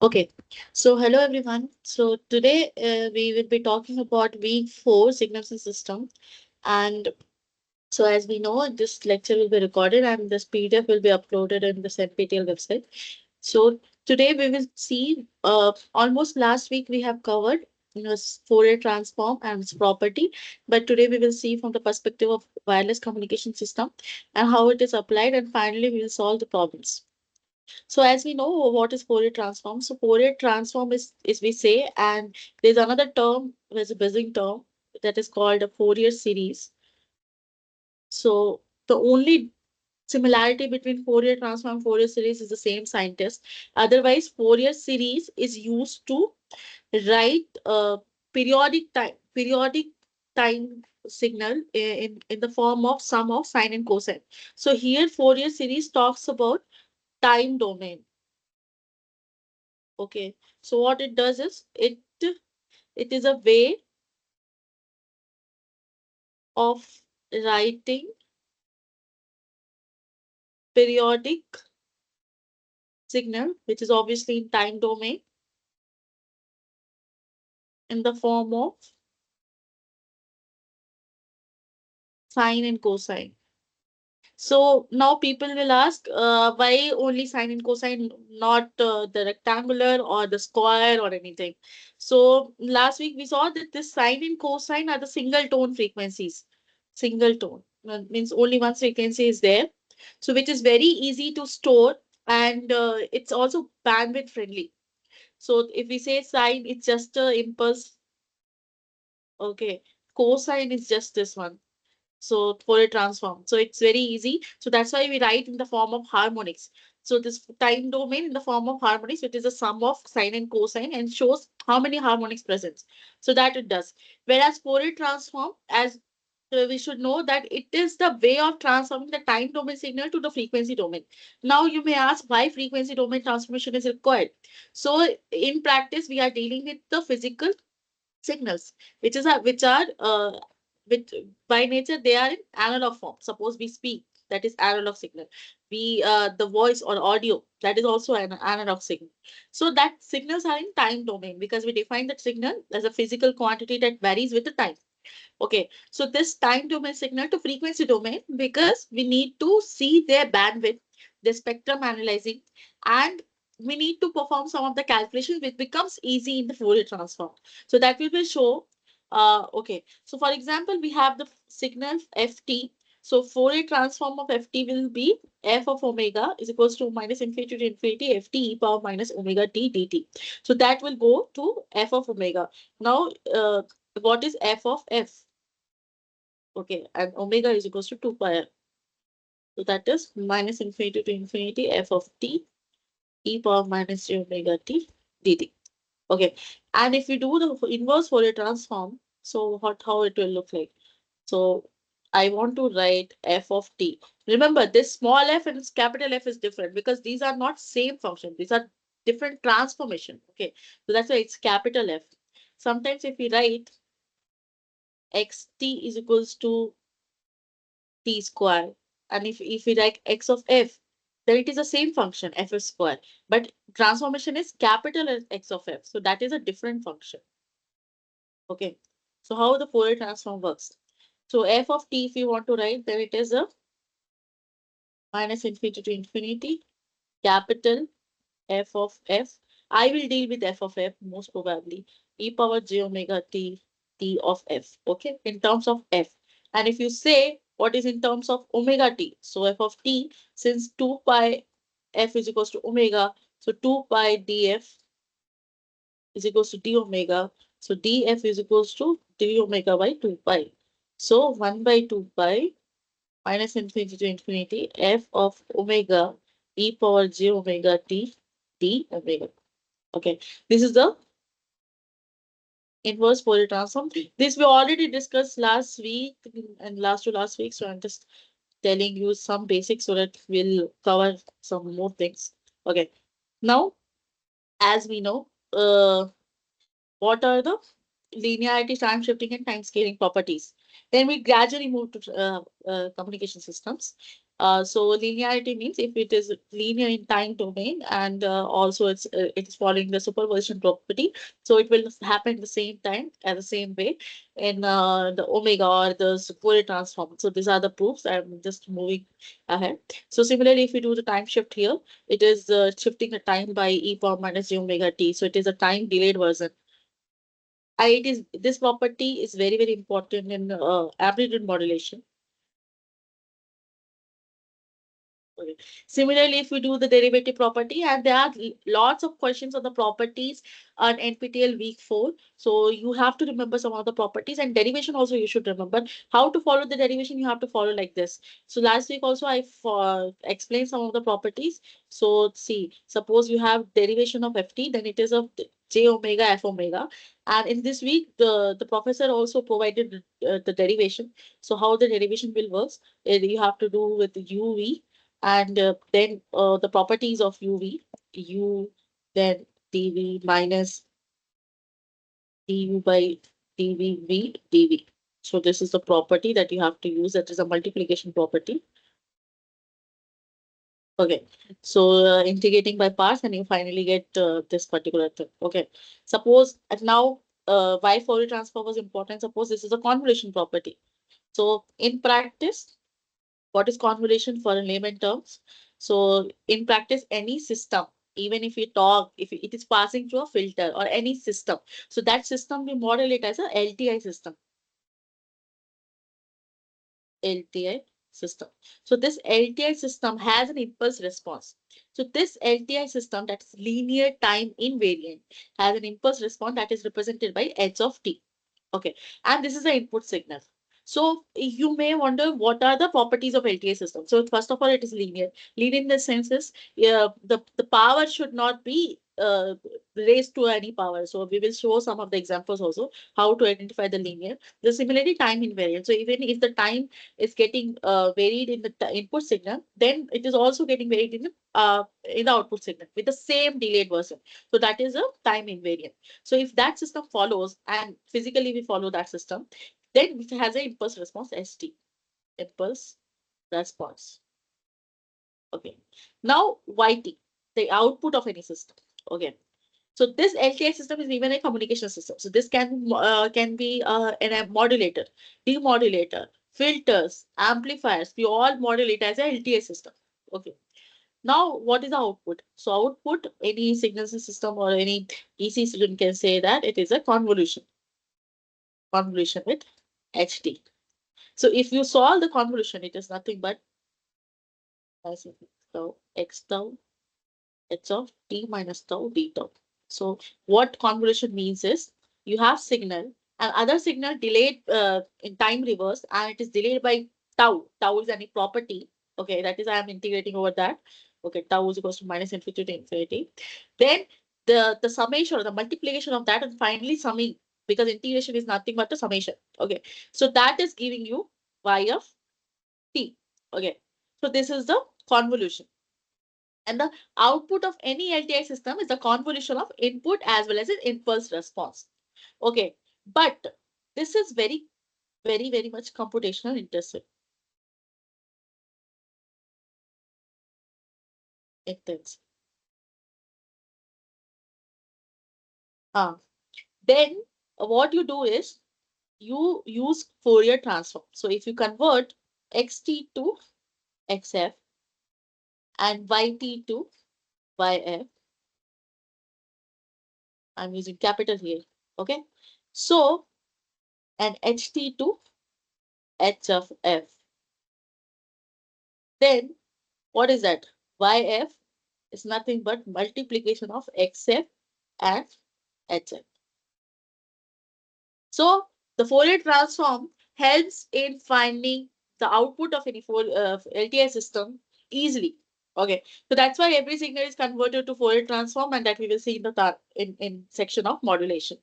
Okay, so hello everyone. So today we will be talking about week 4 signals and system. And so as we know, this lecture will be recorded and this PDF will be uploaded in the NPTEL website. So today we will see almost last week we have covered Fourier transform and its property, but today we will see from the perspective of wireless communication system and how it is applied, and finally we will solve the problems. So as we know, what is Fourier transform? So Fourier transform is we say, and there's another term, there's a buzzing term that is called a Fourier series. So the only similarity between Fourier transform and Fourier series is the same scientist. Otherwise, Fourier series is used to write periodic time signal in the form of sum of sine and cosine. So here Fourier series talks about time domain. Okay, so what it does is it is a way of writing periodic signal, which is obviously in time domain, in the form of sine and cosine. So now people will ask, why only sine and cosine, not the rectangular or the square or anything. So last week we saw that this sine and cosine are the single tone frequencies. Single tone means only one frequency is there. So which is very easy to store, and it's also bandwidth friendly. So if we say sine, it's just a impulse. Okay, cosine is just this one. So for a transform. So it's very easy. So that's why we write in the form of harmonics. So this time domain in the form of harmonics, which is a sum of sine and cosine and shows how many harmonics present. So that it does. Whereas Fourier transform, as we should know that it is the way of transforming the time domain signal to the frequency domain. Now you may ask why frequency domain transformation is required. So in practice, we are dealing with the physical signals, which by nature they are in analog form. Suppose we speak, that is analog signal. We the voice or audio, that is also an analog signal. So that signals are in time domain because we define that signal as a physical quantity that varies with the time. Okay, so this time domain signal to frequency domain, because we need to see their bandwidth, the spectrum analyzing, and we need to perform some of the calculations which becomes easy in the Fourier transform. So that we will show. Okay, so for example, we have the signal ft. So Fourier transform of ft will be f of omega is equals to minus infinity to infinity ft e power minus omega t dt. So that will go to f of omega. Now, what is f of f? Okay, and omega is equals to 2 pi r. So that is minus infinity to infinity f of t e power minus j omega t dt. Okay, and if we do the inverse Fourier transform, so how it will look like? So I want to write f of t. Remember, this small f and capital F is different because these are not same function. These are different transformation. Okay, so that's why it's capital F. Sometimes if we write xt is equals to t square. And if we like x of f, then it is the same function, f square. But transformation is capital X of f. So that is a different function. Okay. So how the Fourier transform works? So f of t, if you want to write, then it is a minus infinity to infinity, capital f of f. I will deal with f of f most probably. E power j omega t, t of f. Okay. In terms of f. And if you say what is in terms of omega t, so f of t, since 2 pi f is equals to omega, so 2 pi df is equals to d omega. So df is equals to d omega by 2 pi. So 1 by 2 pi minus infinity to infinity f of omega e power j omega t d omega. Okay, this is the inverse Fourier transform. This we already discussed last week and last to last week. So I'm just telling you some basics so that we'll cover some more things. Okay. Now, as we know, what are the linearity, time shifting, and time scaling properties? Then we gradually move to communication systems. So linearity means if it is linear in time domain and also it's following the superposition property, so it will happen the same time at the same way in the omega or the Fourier transform. So these are the proofs. I'm just moving ahead. So similarly, if we do the time shift here, it is shifting the time by e power minus j omega t. So it is a time delayed version. It is this property is very important in amplitude modulation. Okay. Similarly, if we do the derivative property, and there are lots of questions on the properties on NPTEL week 4. So you have to remember some of the properties and derivation also you should remember. How to follow the derivation, you have to follow like this. So last week also I explained some of the properties. So see, suppose you have derivation of ft, then it is of j omega f omega. And in this week, the professor also provided the derivation. So how the derivation will work, you have to do with uv and then the properties of UV, U, then dV minus du by dV. So this is the property that you have to use. That is a multiplication property. Okay, so integrating by parts, and you finally get this particular thing. Okay, suppose now why Fourier transform was important. Suppose this is a convolution property. So in practice, what is convolution for in layman terms? So in practice, any system, even if we talk, if it is passing through a filter or any system, so that system we model it as a LTI system. LTI system. So this LTI system has an impulse response. So this LTI system, that is linear time invariant, has an impulse response that is represented by h of t. Okay, and this is the input signal. So you may wonder what are the properties of LTI system. So first of all, it is linear. Linear in the sense is the power should not be raised to any power. So we will show some of the examples also how to identify the linear. The similarly time invariant. So even if the time is getting varied in the input signal, then it is also getting varied in the output signal with the same delayed version. So that is a time invariant. So if that system follows and physically we follow that system, then it has an impulse response ST, impulse response. Okay. Now YT, the output of any system. Okay. So this LTI system is even a communication system. So this can be a modulator, demodulator, filters, amplifiers. We all modulate as a LTI system. Okay. Now, what is the output? So output, any signal system or any EC student can say that it is a convolution with HT. So if you solve the convolution, it is nothing but as tau x tau h of t minus tau d tau. So what convolution means is you have signal and other signal delayed in time reverse and it is delayed by tau. Tau is any property. Okay, that is I am integrating over that. Okay, tau is equals to minus infinity to infinity. Then the summation or the multiplication of that and finally summing because integration is nothing but a summation. Okay, so that is giving you y of t. Okay, so this is the convolution. And the output of any LTI system is the convolution of input as well as an impulse response. Okay, but this is very much computational intensive. Intense. Then what you do is you use Fourier transform. So if you convert xt to xf and yt to yf, I'm using capital here. Okay, so and ht to h of f. Then what is that? Yf is nothing but multiplication of xf and hf. So the Fourier transform helps in finding the output of any LTI system easily. Okay, so that's why every signal is converted to Fourier transform, and that we will see in the in section of modulation.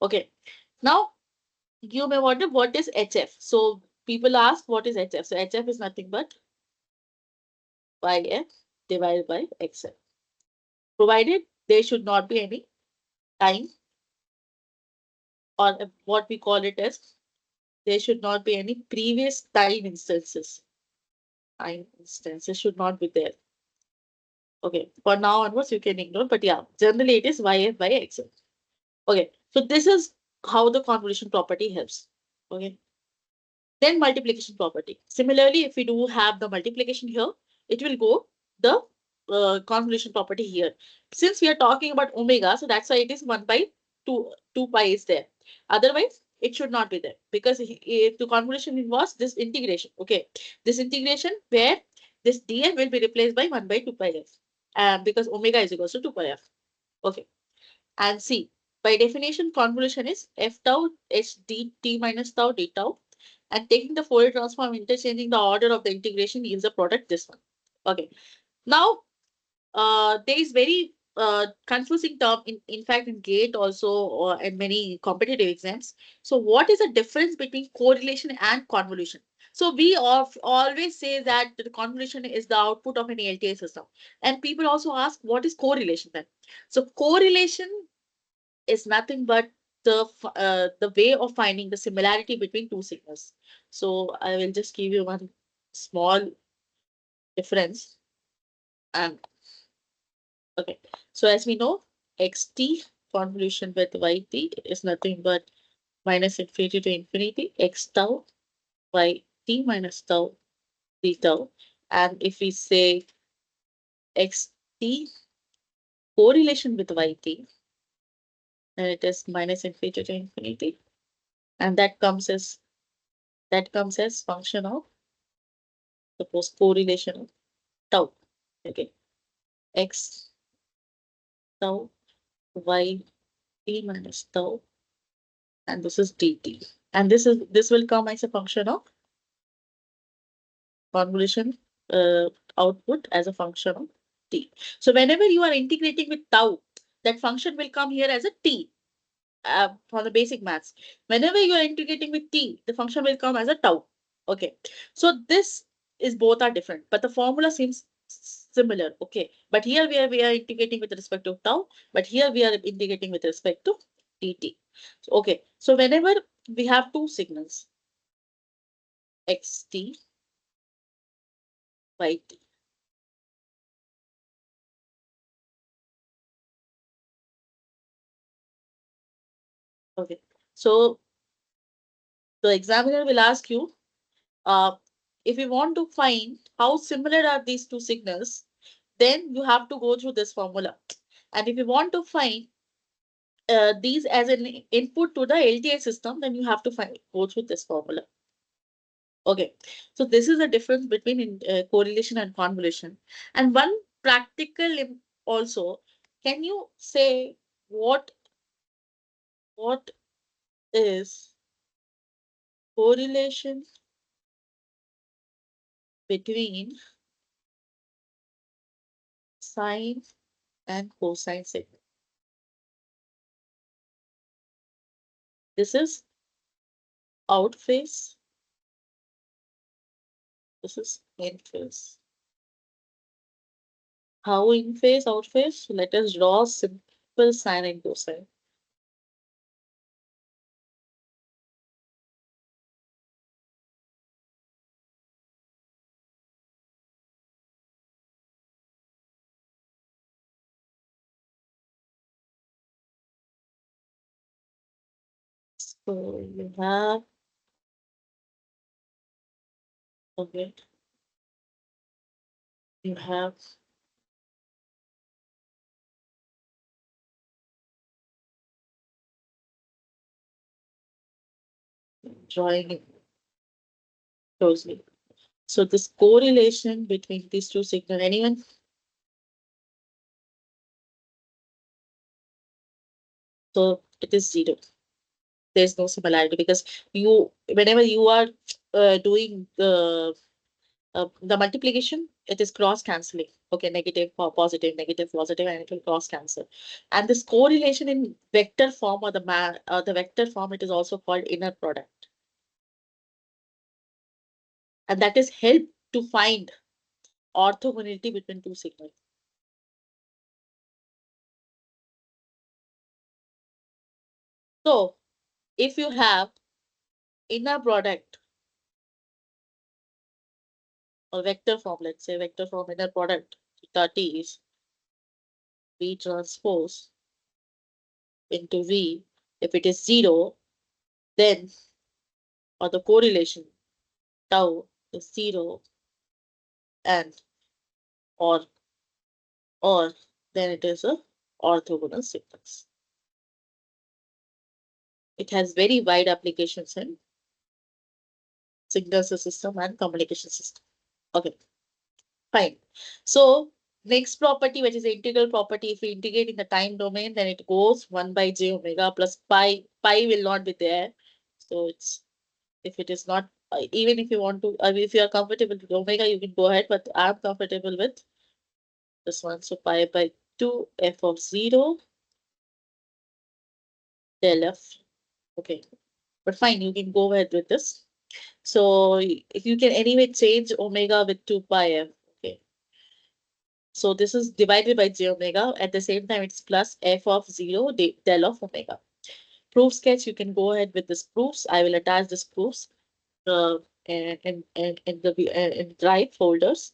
Okay, now you may wonder what is HF. So people ask what is HF. So HF is nothing but YF divided by XF, provided there should not be any time or what we call it as there should not be any previous time instances. time instances should not be there. Okay, for now onwards you can ignore, but yeah, generally it is YF by XF. Okay, so this is how the convolution property helps. Okay, then multiplication property. Similarly, if we do have the multiplication here, it will go the convolution property here. Since we are talking about omega, so that's why it is 1 by 2, 2 pi is there. Otherwise, it should not be there because if the convolution involves this integration. Okay, this integration where this df will be replaced by 1 by 2 pi f, because omega is equals to 2 pi f. Okay, and C. By definition, convolution is f tau h dt minus tau d tau, and taking the Fourier transform, interchanging the order of the integration yields a product, this one. Okay. Now, there is very confusing term in fact in GATE also and many competitive exams. So what is the difference between correlation and convolution? So we always say that the convolution is the output of an LTI system. And people also ask, what is correlation then? So correlation is nothing but the way of finding the similarity between two signals. So I will just give you one small difference. And okay, so as we know, xt convolution with yt is nothing but minus infinity to infinity x tau yt minus tau d tau. And if we say xt correlation with yt, then it is minus infinity to infinity, and that comes as function of, suppose, correlation of tau. Okay, x tau y t minus tau, and this is dt. And this will come as a function of convolution output as a function of t. So whenever you are integrating with tau, that function will come here as a t for the basic maths. Whenever you are integrating with t, the function will come as a tau. Okay, so this is both are different, but the formula seems similar. Okay, but here we are integrating with respect to tau, but here we are integrating with respect to dt. So, okay, so whenever we have two signals, xt, yt. Okay, so the examiner will ask you, uh, if you want to find how similar are these two signals, then you have to go through this formula. And if you want to find these as an input to the LTI system, then you have to go through this formula. Okay, so this is the difference between correlation and convolution. And one practical also, can you say what is correlation between sine and cosine signal? This is out phase. This is in phase. How in phase, out phase? Let us draw simple sine and cosine. So you have, okay, you have drawing it closely. So this correlation between these two signals, anyone? So it is zero. There's no similarity because whenever you are doing the multiplication, it is cross cancelling. Okay, negative for positive, negative positive, and it will cross cancel. And this correlation in vector form or the vector form, it is also called inner product, and that is help to find orthogonality between two signals. So if you have inner product or vector form, let's say vector form inner product theta t is V transpose into V. If it is 0, then, or the correlation tau is 0, and or or then it is a orthogonal sequence. It has very wide applications in signal system and communication system. Okay, fine. So next property, which is the integral property, if we integrate in the time domain, then it goes 1 by j omega plus pi. Pi will not be there. So it's, if it is not, even if you want to, if you are comfortable with omega, you can go ahead, but I'm comfortable with this one. So pi by 2 f of 0 del f. Okay, but fine, you can go ahead with this. So if you can anyway change omega with 2 pi f. Okay. So this is divided by j omega. At the same time, it's plus f of 0 del of omega. Proof sketch, you can go ahead with this proofs. I will attach this proofs in the in drive folders.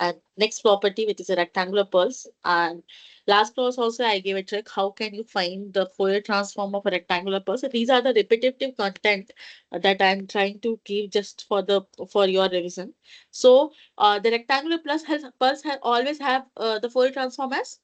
And next property, which is a rectangular pulse. And last class also I gave a trick. How can you find the Fourier transform of a rectangular pulse? These are the repetitive content that I'm trying to give just for your revision. So the rectangular pulse has always have the Fourier transform as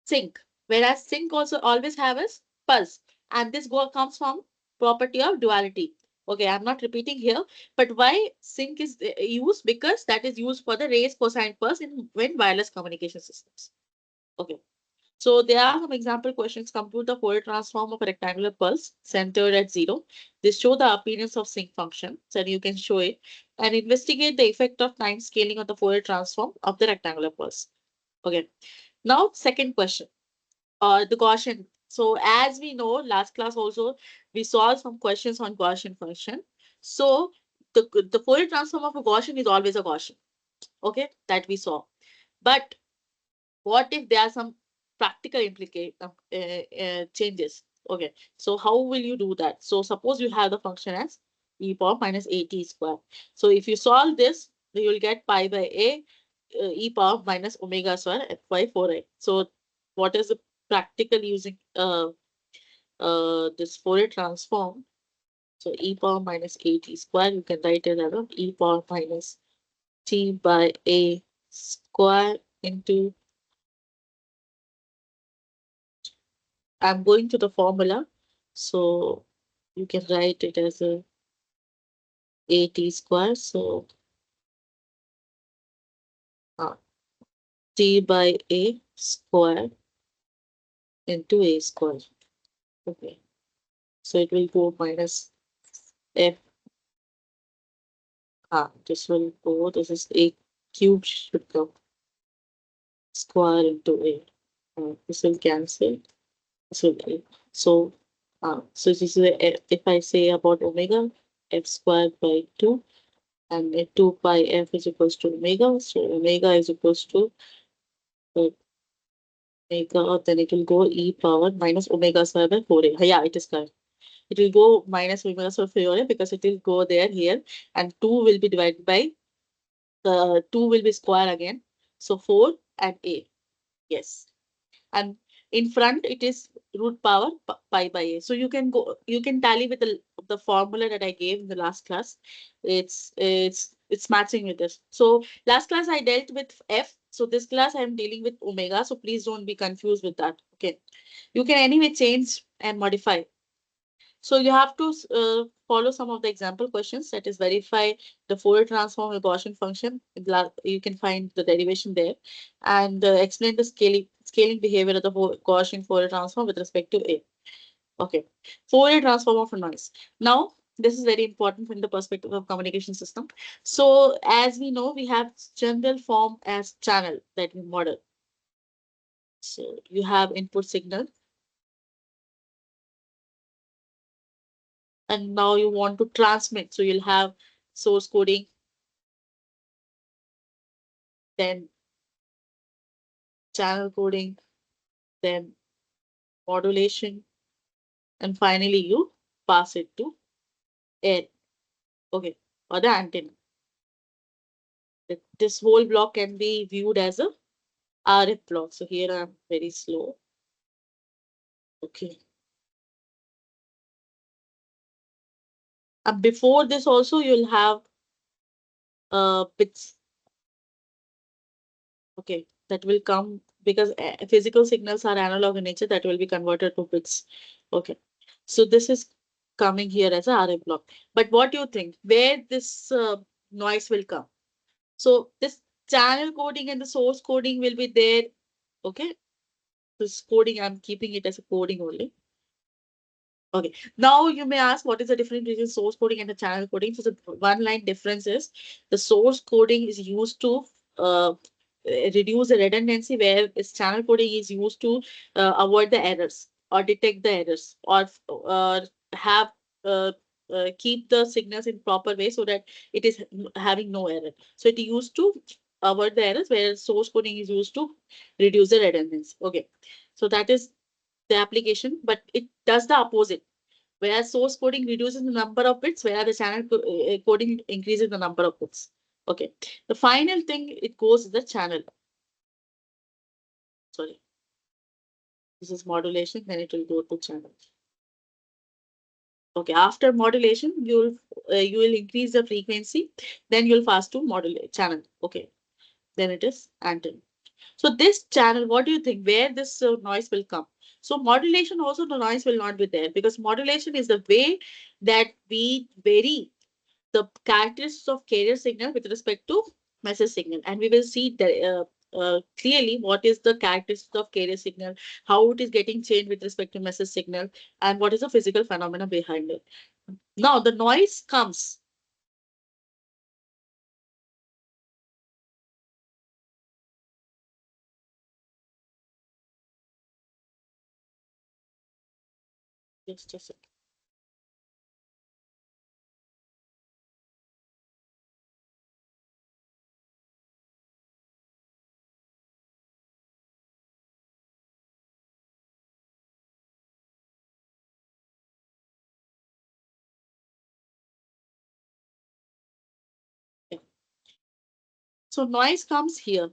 sync, whereas sync also always have as pulse. And this comes from property of duality. Okay, I'm not repeating here, but why sync is used? Because that is used for the raised cosine pulse in when wireless communication systems. Okay. So there are some example questions. Compute the Fourier transform of a rectangular pulse centered at 0. This show the appearance of sync function. So you can show it and investigate the effect of time scaling of the Fourier transform of the rectangular pulse. Okay. Now, second question. The Gaussian. So as we know, last class also, we saw some questions on Gaussian function. So the Fourier transform of a Gaussian is always a Gaussian. Okay, that we saw. But what if there are some practical changes? Okay, so how will you do that? So suppose you have the function as e power minus at square. So if you solve this, you will get pi by a e power minus omega square f by 4a. So what is the practical using this Fourier transform? So e power minus at square, you can write it as e power minus t by a square into, I'm going to the formula. So you can write it as a at square. So t by a square into a square. Okay. So it will go minus f. This will go, this is a cube should come square into a. This will cancel. This will be. So, so this is if I say about omega, f squared by 2, and 2 pi f is equals to omega. So omega is equals to omega, then it will go e power minus omega square by 4a. Yeah, it is correct. It will go minus omega square by 4a because it will go there here, and 2 will be divided by 2 will be square again. So 4 and a. Yes. And in front it is root power pi by a. So you can tally with the formula that I gave in the last class. It's matching with this. So last class I dealt with f. So this class I'm dealing with omega. So please don't be confused with that. Okay. You can anyway change and modify. So you have to follow some of the example questions, that is verify the Fourier transform of Gaussian function. You can find the derivation there, and explain the scaling behavior of the Gaussian Fourier transform with respect to A. Okay, Fourier transform of a noise. Now this is very important from the perspective of communication system. So as we know, we have general form as channel that we model. So you have input signal, and now you want to transmit. So you'll have source coding, then channel coding, then modulation, and finally you pass it to air. Okay, or the antenna. This whole block can be viewed as a RF block. So here I'm very slow. Okay. And before this also you'll have bits. Okay, that will come because physical signals are analog in nature, that will be converted to bits. Okay, so this is coming here as a RF block. But what do you think? Where this noise will come? So this channel coding and the source coding will be there. Okay, this coding, I'm keeping it as a coding only. Okay. Now you may ask, what is the difference between source coding and the channel coding? So the one line difference is the source coding is used to reduce the redundancy, where its channel coding is used to avoid the errors or detect the errors, or have uh, keep the signals in proper way so that it is having no error. So it used to avoid the errors, where source coding is used to reduce the redundancy. Okay. So that is the application, but it does the opposite. Whereas source coding reduces the number of bits, whereas the channel coding increases the number of bits. Okay. The final thing it goes is the channel. Sorry, this is modulation, then it will go to channel. Okay. After modulation, you will increase the frequency, then you'll fast to modulate channel. Okay. Then it is antenna. So this channel, what do you think? Where this noise will come? So modulation also, the noise will not be there, because modulation is the way that we vary the characteristics of carrier signal with respect to message signal, and we will see that clearly what is the characteristics of carrier signal, how it is getting changed with respect to message signal, and what is the physical phenomena behind it. Now the noise comes. Just a second. Okay. So noise comes here.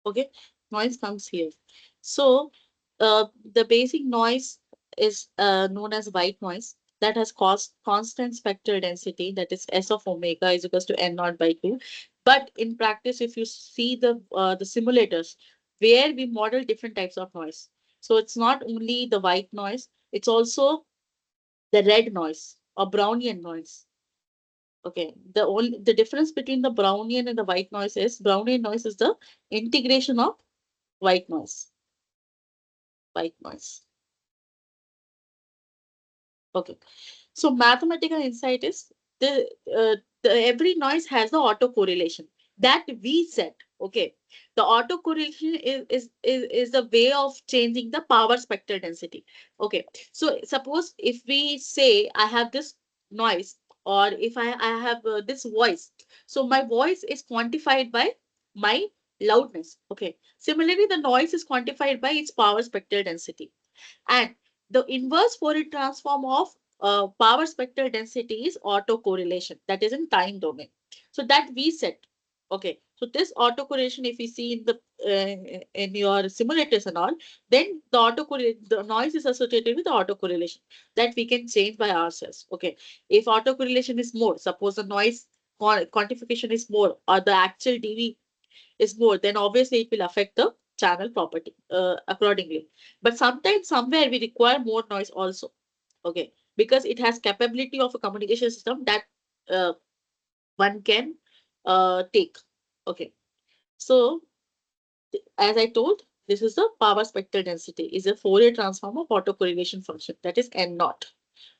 Okay, noise comes here. So the basic noise is known as white noise, that has cost constant spectral density, that is S of omega is equals to n naught by 2. But in practice, if you see the simulators where we model different types of noise, so it's not only the white noise, it's also the red noise or Brownian noise. Okay, the difference between the Brownian and the white noise is Brownian noise is the integration of white noise. White noise. Okay. So mathematical insight is the every noise has the autocorrelation that we set. Okay. The autocorrelation is the way of changing the power spectral density. Okay. So suppose if we say I have this noise, or if I have this voice. So my voice is quantified by my loudness. Okay. Similarly, the noise is quantified by its power spectral density. And the inverse Fourier transform of power spectral density is autocorrelation, that is in time domain. So that we set. Okay. So this autocorrelation, if you see in your simulators and all, then the noise is associated with the autocorrelation that we can change by ourselves. Okay. If autocorrelation is more, suppose the noise quantification is more, or the actual dB is more, then obviously it will affect the channel property accordingly. But sometimes somewhere we require more noise also. Okay, because it has capability of a communication system that uh, one can take. Okay, so as I told, this is the power spectral density, is a Fourier transform of autocorrelation function, that is n naught.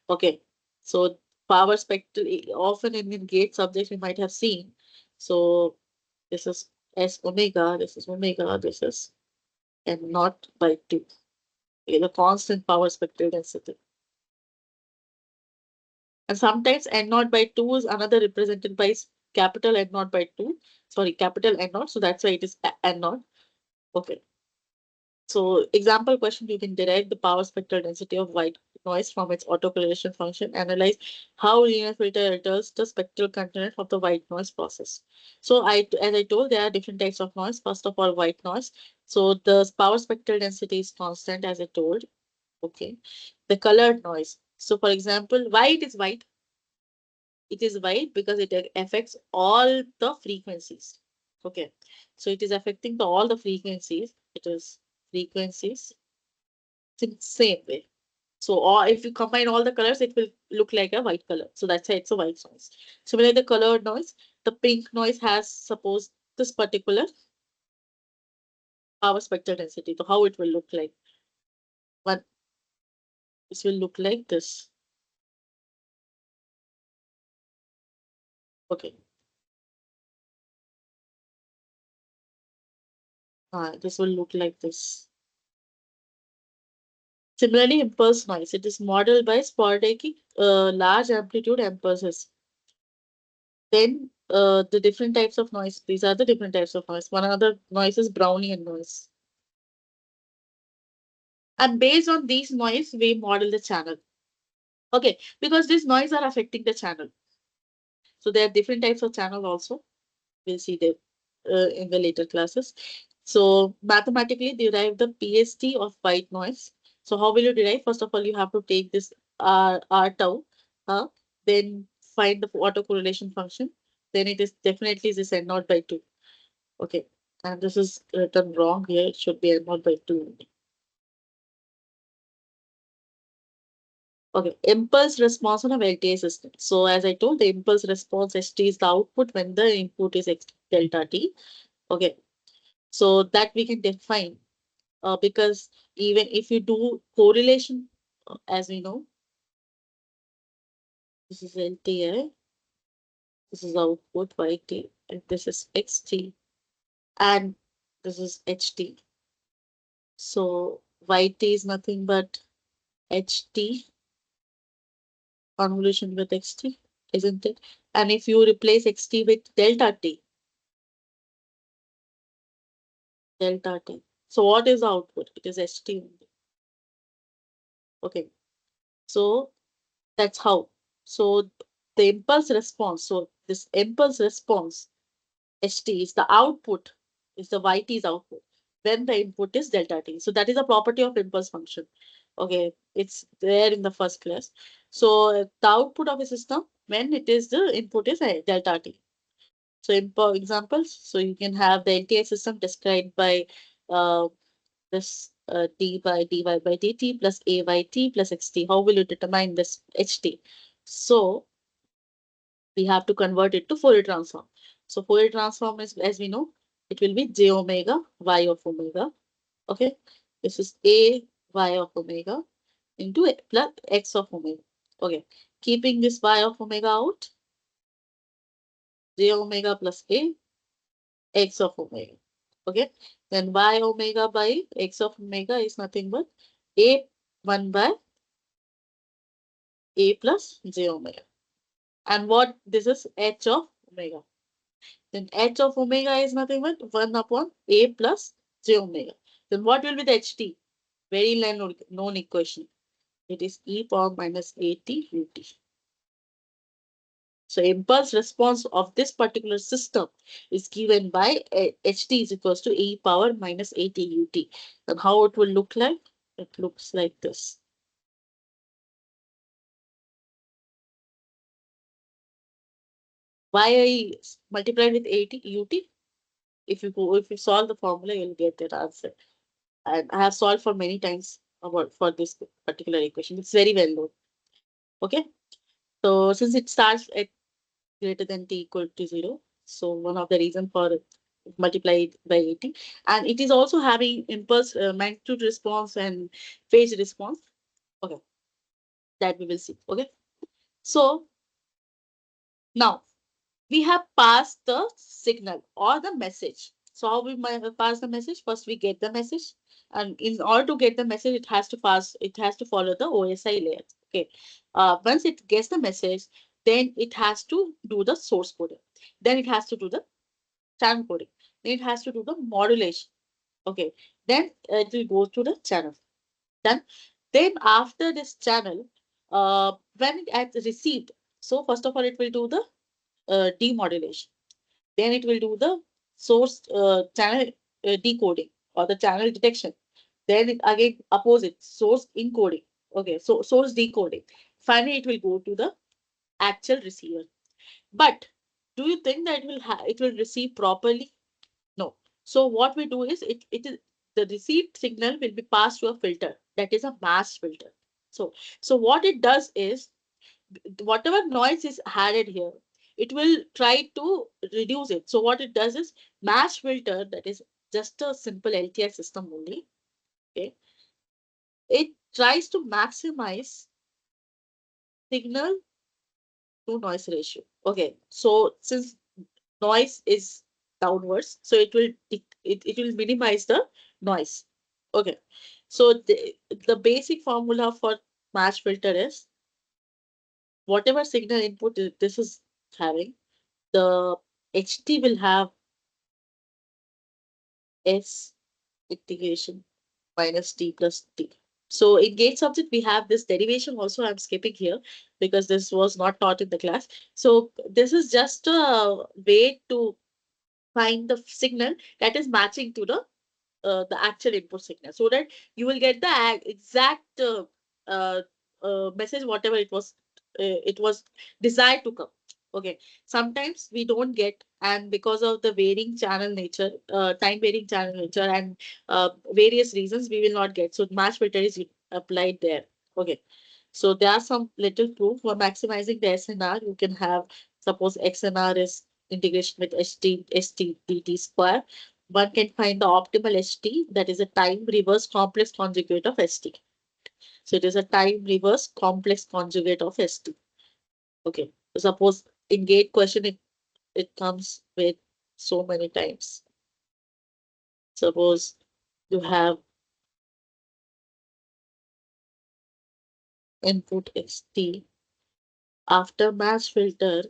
Okay, so power spectral, often in gate subjects we might have seen. So this is S omega, this is omega, this is n naught by 2. Okay, the constant power spectral density. And sometimes n naught by 2 is another represented by capital N naught by 2. Sorry, capital N naught. So that's why it is n naught. Okay. So example question, you can derive the power spectral density of white noise from its autocorrelation function, analyze how linear filter alters the spectral content of the white noise process. So as I told, there are different types of noise. First of all, white noise. So the power spectral density is constant, as I told. Okay. The colored noise. So for example, why it is white? It is white because it affects all the frequencies. Okay. So it is affecting all the frequencies. It is frequencies in same way. So, or if you combine all the colors, it will look like a white color. So that's why it's a white noise. Similarly, the colored noise, the pink noise has, suppose, this particular power spectral density. So how it will look like? One, this will look like this. Okay. This will look like this. Similarly, impulse noise. It is modeled by sporadic large amplitude impulses. Then the different types of noise. These are the different types of noise. One other noise is Brownian noise. And based on these noise, we model the channel. Okay, because these noise are affecting the channel. So there are different types of channel also. We'll see that in the later classes. So mathematically derive the PST of white noise. So how will you derive? First of all, you have to take this R tau, then find the autocorrelation function. Then it is definitely this n naught by 2. Okay, and this is written wrong here. It should be n naught by 2. Okay, impulse response on a LTI system. So as I told, the impulse response ST is the output when the input is delta T. Okay, so that we can define because even if you do correlation, as we know, this is LTI, this is output YT, and this is XT, and this is HT. So YT is nothing but HT convolution with XT, isn't it? And if you replace XT with delta T, delta T. So what is the output? It is HT only. Okay. So that's how. So the impulse response. So this impulse response, HT, is the output, is the YT's output when the input is delta T. So that is a property of impulse function. Okay. It's there in the first class. So the output of a system when it is the input is delta T. So examples, so you can have the LTI system described by this d by dy by dt plus a by t plus xt. How will you determine this ht? So we have to convert it to Fourier transform. So Fourier transform is, as we know, it will be j omega y of omega. Okay, this is a y of omega into a plus x of omega. Okay, keeping this y of omega out, j omega plus a x of omega. Okay, then y omega by x of omega is nothing but a 1 by a plus j omega. And what this is h of omega. Then h of omega is nothing but 1 upon a plus j omega. Then what will be the ht? Very known equation. It is e power minus at ut. So impulse response of this particular system is given by ht is equals to e power minus at ut. And how it will look like? It looks like this. Why I multiplied with at ut? If you solve the formula, you'll get that answer. And I have solved for many times about for this particular equation. It's very well known. Okay. So since it starts at greater than t equal to 0, so one of the reason for it multiplied by 80, and it is also having impulse magnitude response and phase response. Okay, that we will see. Okay. So now we have passed the signal or the message. So how we might pass the message? First, we get the message, and in order to get the message, it has to pass. It has to follow the OSI layer. Okay. Once it gets the message, then it has to do the source coding. Then it has to do the channel coding. Then it has to do the modulation. Okay. Then it will go to the channel. Then Then after this channel, when it has received, so first of all, it will do the demodulation. Then it will do the source channel decoding or the channel detection. Then it again opposite source encoding. Okay, so source decoding. Finally, it will go to the actual receiver. But do you think that it will receive properly? No. So what we do is it is the received signal will be passed to a filter that is a masked filter. So what it does is whatever noise is added here, it will try to reduce it. So what it does is masked filter, that is just a simple LTI system only. Okay, it tries to maximize signal to noise ratio. Okay, so since noise is downwards, so it will minimize the noise. Okay, so the basic formula for match filter is whatever signal input this is having, the HT will have S integration minus T plus T. So in gate subject, we have this derivation also. I'm skipping here because this was not taught in the class. So this is just a way to find the signal that is matching to the actual input signal, so that you will get the exact uh, message whatever it was desired to come. Okay, sometimes we don't get, and because of the varying channel nature, time varying channel nature, and various reasons, we will not get. So match filter is applied there. Okay, so there are some little proof for maximizing the SNR. You can have, suppose XNR is integration with ST dt square. One can find the optimal ST, that is a time reverse complex conjugate of ST. So it is a time reverse complex conjugate of ST. Okay. So suppose in gate question, it comes with so many times. Suppose you have input ST. After match filter,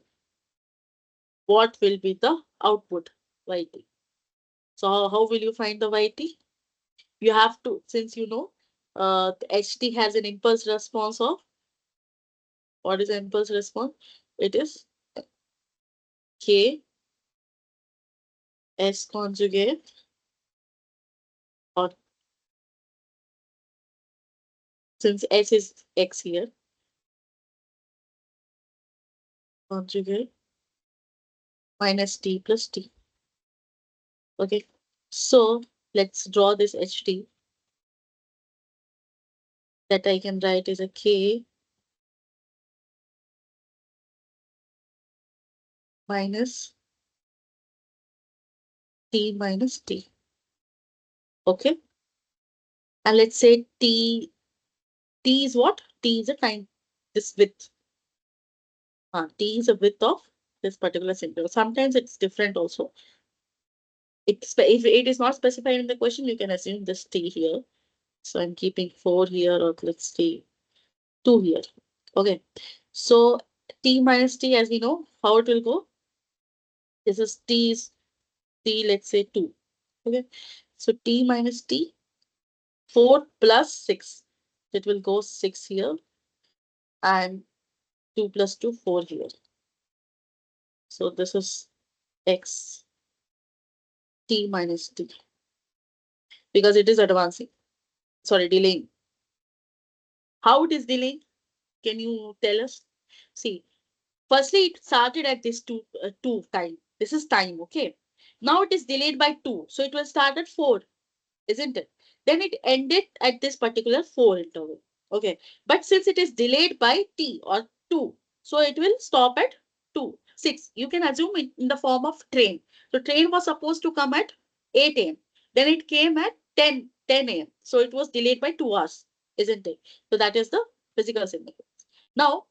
what will be the output YT? So how will you find the YT? You have to, since you know, the HT has an impulse response of, what is impulse response? It is K S conjugate, or since S is X here, conjugate minus T plus T. Okay. So let's draw this HT that I can write is a K minus T minus T. Okay. And let's say T is what? T is a time, this width. T is a width of this particular signal. Sometimes it's different also. If it is not specified in the question, you can assume this T here. So I'm keeping 4 here, or let's see 2 here. Okay. So T minus T, as we know, how it will go? This is T, let's say 2. Okay. So T minus T, 4 plus 6. It will go 6 here, and 2 plus 2, 4 here. So this is X T minus T, because it is advancing. Sorry, delaying. How it is delaying? Can you tell us? See, firstly, it started at this two time. This is time, okay? Now it is delayed by 2. So it will start at 4, isn't it? Then it ended at this particular 4 interval. Okay. But since it is delayed by T or 2, so it will stop at 2, 6. You can assume it in the form of train. So train was supposed to come at 8 a.m. Then it came at 10 a.m. So it was delayed by 2 hours, isn't it? So that is the physical significance. Now,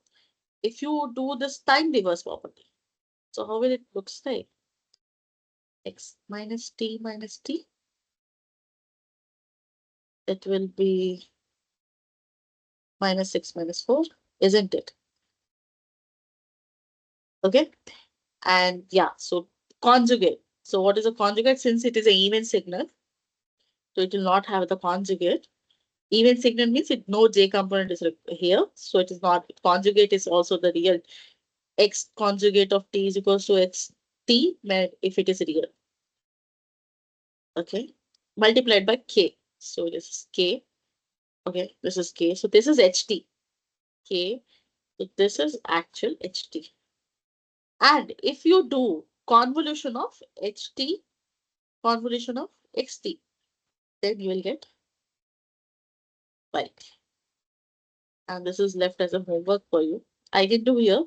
if you do this time reverse property, so how will it looks like? X minus T minus T. It will be minus 6 minus 4, isn't it? Okay. And yeah, so conjugate. So what is a conjugate? Since it is an even signal, so it will not have the conjugate. Even signal means it no J component is here. So it is not conjugate is also the real X conjugate of T is equals to X T if it is real. Okay. Multiplied by K. So this is K. Okay. This is K. So this is HT. K. So this is actual HT. And if you do convolution of HT, convolution of XT, then you will get Y. And this is left as a homework for you. I can do here,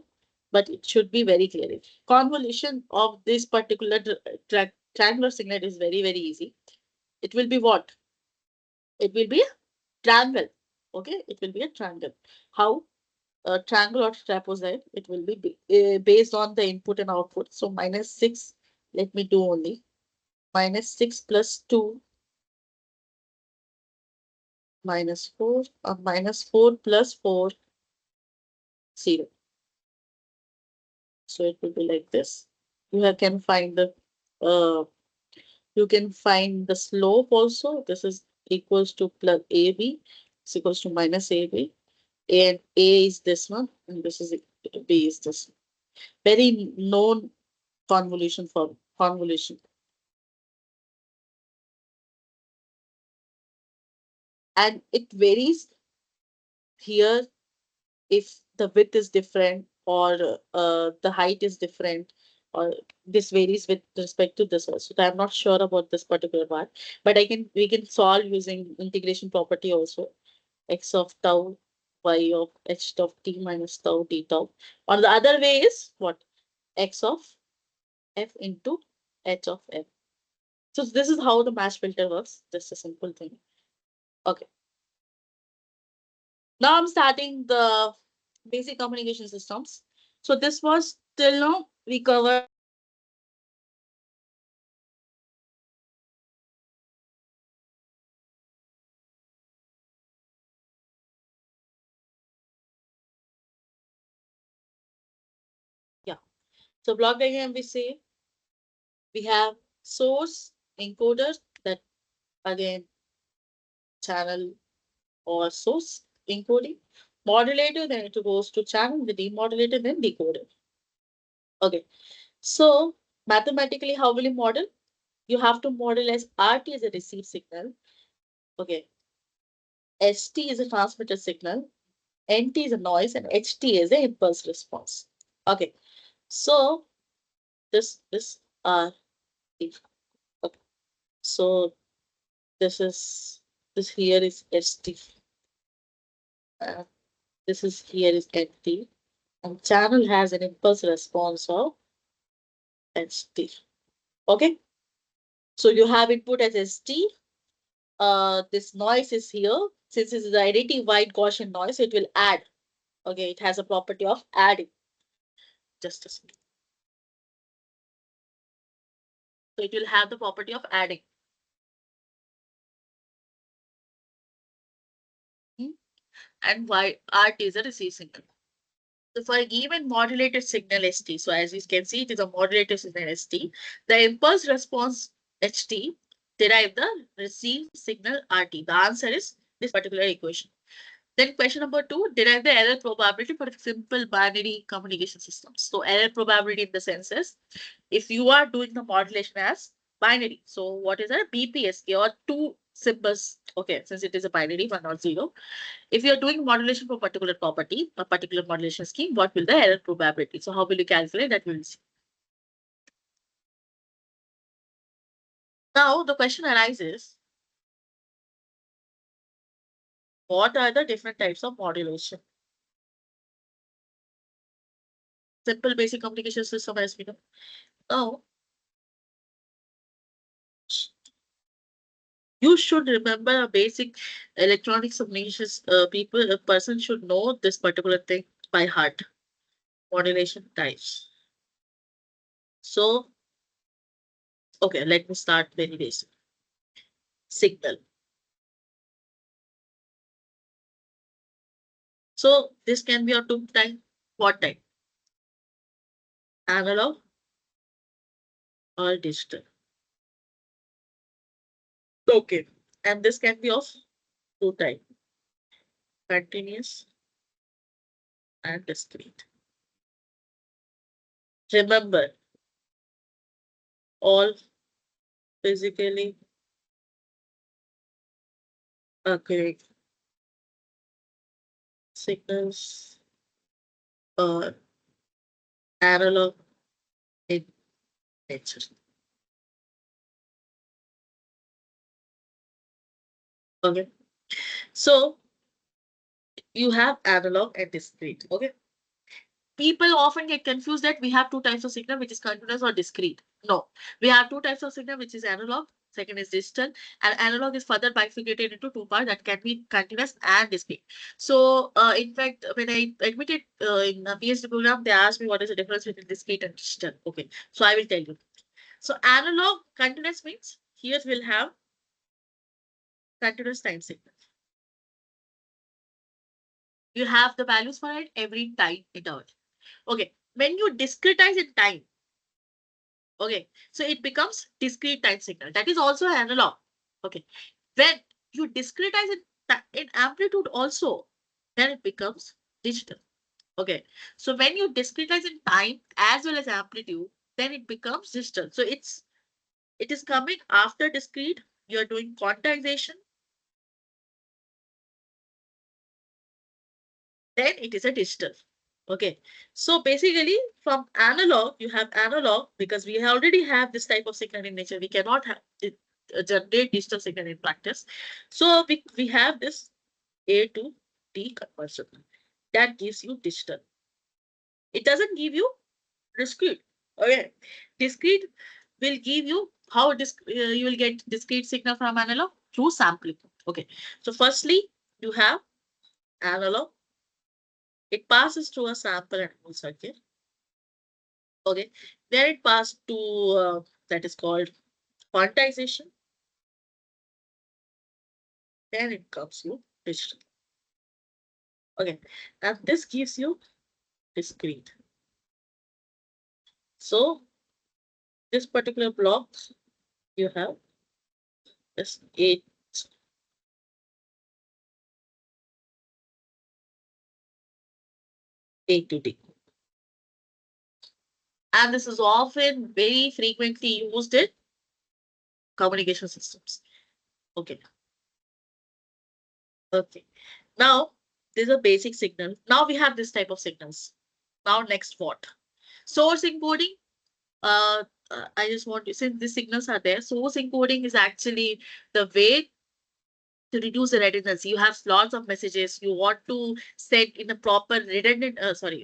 but it should be very clear. Convolution of this particular triangular signet is very, very easy. It will be what? It will be a triangle. Okay, it will be a triangle. How? A triangle or trapezoid, it will be based on the input and output. So minus 6, let me do only. Minus 6 plus 2, minus 4, minus 4 plus 4, 0. So it will be like this. You can find the you can find the slope also. This is equals to plus AB. It's equals to minus AB. And A is this one, and this is B is this one. Very known convolution form. Convolution. And it varies here if the width is different or the height is different, or this varies with respect to this also. So I'm not sure about this particular part, but we can solve using integration property also. X of tau, y of h of t minus tau d tau. Or the other way is what? X of f into h of f. So this is how the match filter works. Just a simple thing. Okay. Now I'm starting the basic communication systems. So this was till now we covered yeah. So block diagram we say we have source encoder that again channel or source encoding. Modulator, then it goes to channel, the demodulator, then decoder. Okay. So mathematically, how will you model? You have to model as RT as a receive signal. Okay. ST is a transmitter signal. NT is a noise and HT is a impulse response. Okay. So this okay. So this here is ST. Uh, this is here is NT. And channel has an impulse response of ST. Okay. So you have input as ST. This noise is here. Since this is the additive white Gaussian noise, it will add. Okay, it has a property of adding. Just a second. So it will have the property of adding. And why RT is a receive signal. So for a given modulated signal ST, so as you can see, it is a modulated signal ST. The impulse response HT derive the receive signal RT. The answer is this particular equation. Then question number 2, derive the error probability for simple binary communication systems. So error probability in the sense is, if you are doing the modulation as binary, so what is that? BPSK or two symbols. Okay, since it is a binary, 1 or 0. If you are doing modulation for particular property, a particular modulation scheme, what will the error probability? So how will you calculate that? We will see. Now the question arises, what are the different types of modulation? Simple basic communication system as we know. Now, you should remember a basic electronics communications. A person should know this particular thing by heart. Modulation types. So, okay, let me start very basic. Signal. So this can be of two type. What type? Analog or digital. Okay, and this can be of two type. continuous, and discrete. Remember, all physically occurring signals are analog in nature. Okay. So you have analog and discrete. Okay. People often get confused that we have two types of signal, which is continuous or discrete. No, we have two types of signal, which is analog. Second is digital, and analog is further bifurcated into two parts that can be continuous and discrete. So, in fact, when I admitted in a PhD program, they asked me what is the difference between discrete and digital. Okay, so I will tell you. So, analog continuous means here we'll have continuous time signal. You have the values for it every time interval. Okay, when you discretize in time, okay, so it becomes discrete time signal. That is also analog. Okay, when you discretize in amplitude also, then it becomes digital. Okay, so when you discretize in time as well as amplitude, then it becomes digital. So it is coming after discrete. You're doing quantization, then it is a digital. Okay, so basically from analog, you have analog because we already have this type of signal in nature. We cannot have it, generate digital signal in practice. So we have this A to D conversion that gives you digital. It doesn't give you discrete. Okay, discrete will give you how you will get discrete signal from analog through sampling. Okay, so firstly you have analog. It passes through a sample and hold circuit. Okay, then it passed to that is called quantization. Then it comes to digital. Okay, and this gives you discrete. So this particular block you have is A to D. And this is often very frequently used in communication systems. Okay. Okay. Now, this is a basic signal. Now we have this type of signals. Now, next what? Source encoding. I just want to, since the signals are there, source encoding is actually the way to reduce the redundancy. You have lots of messages. You want to send in a proper redundant,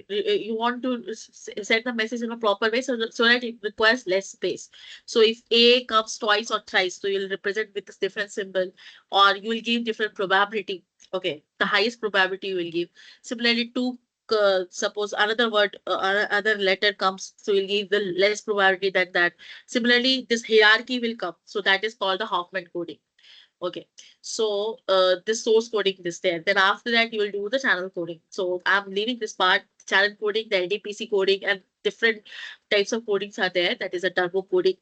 you want to send the message in a proper way so that it requires less space. So if A comes twice or thrice, so you'll represent with this different symbol or you will give different probability. Okay, the highest probability you will give. Similarly, two suppose another word, another letter comes, so you'll give the less probability than that. Similarly, this hierarchy will come. So that is called the Hoffman coding. Okay, so this source coding is there. Then after that, you will do the channel coding. So I'm leaving this part, channel coding, the LDPC coding, and different types of codings are there. That is a turbo coding,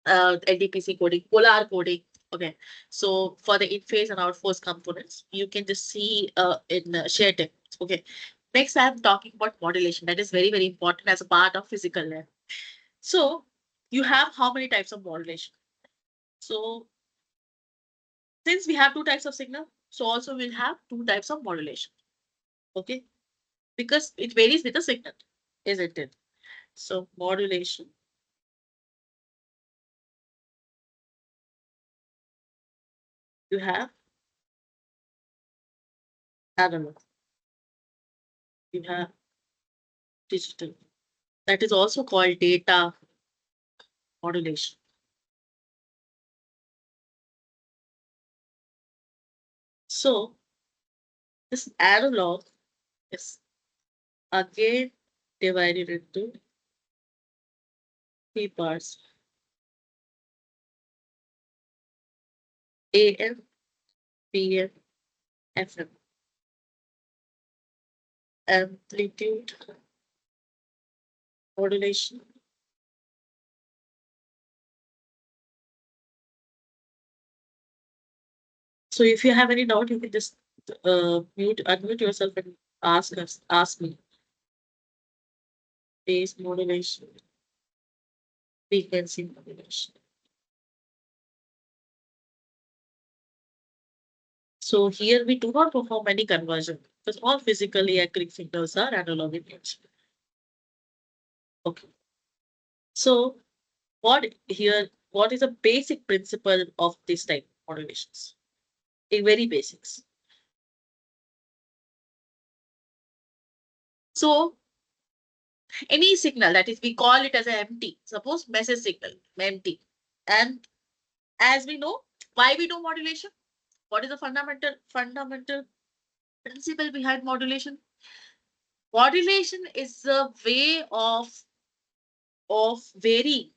LDPC coding, polar coding. Okay, so for the in-phase and out-phase components, you can just see in shared text. Okay, next I'm talking about modulation. That is very, very important as a part of physical lab. So you have how many types of modulation? So since we have two types of signal, so also we'll have two types of modulation. Okay, because it varies with the signal, isn't it? So modulation, you have analog, you have digital. That is also called data modulation. So this analog is again divided into three parts: AM, PM, FM. Amplitude modulation. So if you have any doubt, you can just unmute yourself and ask me. Phase modulation, frequency modulation. So here we do not perform any conversion because all physically accurate signals are analog in nature. Okay. So what is a basic principle of this type of modulations? A very basics. So any signal that is, we call it as a MT, suppose message signal, MT. And as we know, why we do modulation? What is the fundamental principle behind modulation? Modulation is a way of varying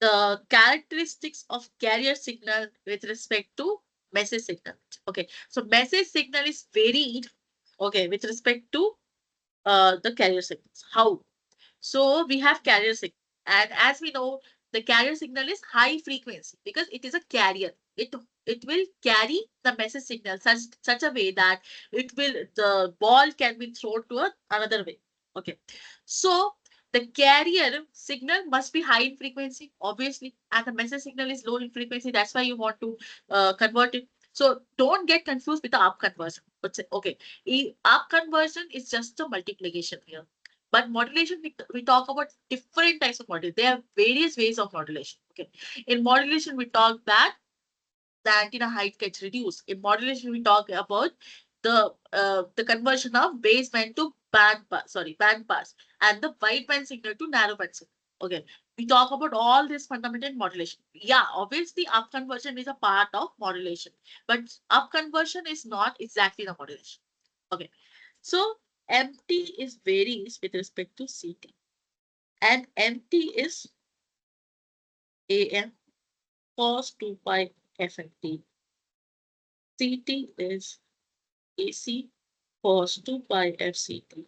the characteristics of carrier signal with respect to message signal. Okay, so message signal is varied, okay, with respect to the carrier signals. How? So we have carrier signal, and as we know, the carrier signal is high frequency because it is a carrier. It will carry the message signal such a way that the ball can be thrown to another way. Okay, so the carrier signal must be high in frequency, obviously, and the message signal is low in frequency. That's why you want to convert it. So don't get confused with the up conversion. But okay, up conversion is just a multiplication here. But modulation, we talk about different types of modulation. There are various ways of modulation. Okay. In modulation, we talk that the antenna height gets reduced. In modulation, we talk about the conversion of baseband to band pass, and the wideband signal to narrowband signal. Okay. We talk about all this fundamental modulation. Yeah, obviously, up conversion is a part of modulation, but up conversion is not exactly the modulation. Okay. So MT is varies with respect to CT, and MT is AM cos 2 pi FMT. CT is AC cos 2 pi FCT.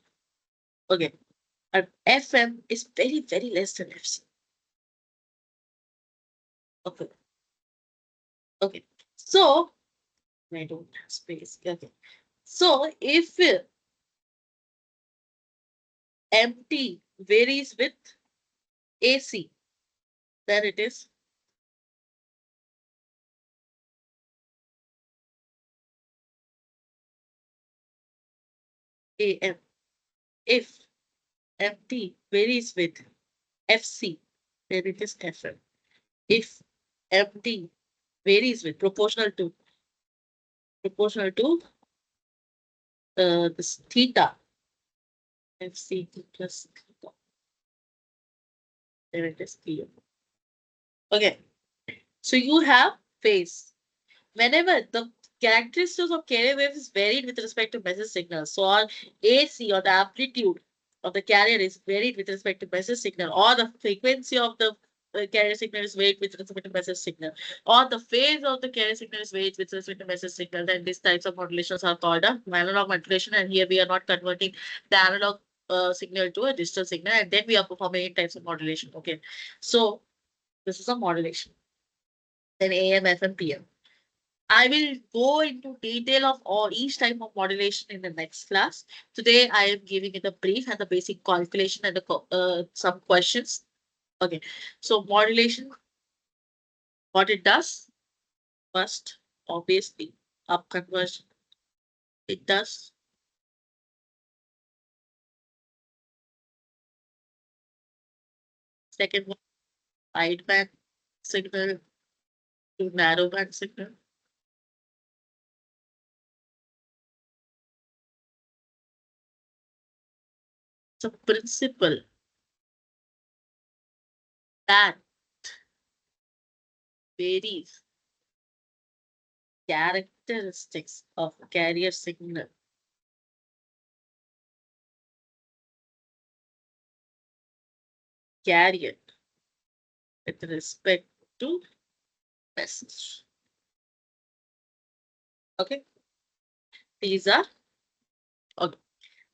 Okay, and FM is very less than FC. Okay, okay. So I don't have space. Okay. So if MT varies with AC, then it is AM. If MT varies with FC, then it is FM. If MT varies with proportional to this theta, FCT plus theta, then it is PM. Okay, so you have phase. Whenever the characteristics of carrier waves is varied with respect to message signals, so on AC, or the amplitude of the carrier is varied with respect to message signal, or the frequency of the carrier signal is varied with respect to message signal, or the phase of the carrier signal is varied with respect to message signal, then these types of modulations are called a analog modulation. And here we are not converting the analog signal to a digital signal, and then we are performing 8 types of modulation. Okay, so this is a modulation. Then AM, FM, PM. I will go into detail of each type of modulation in the next class. Today, I am giving it a brief and the basic calculation and some questions. Okay, so modulation, what it does, first, obviously, up conversion. It does. Second one, wideband signal to narrowband signal. It's a principle that varies characteristics of carrier signal. Carrier with respect to message. Okay, these are okay.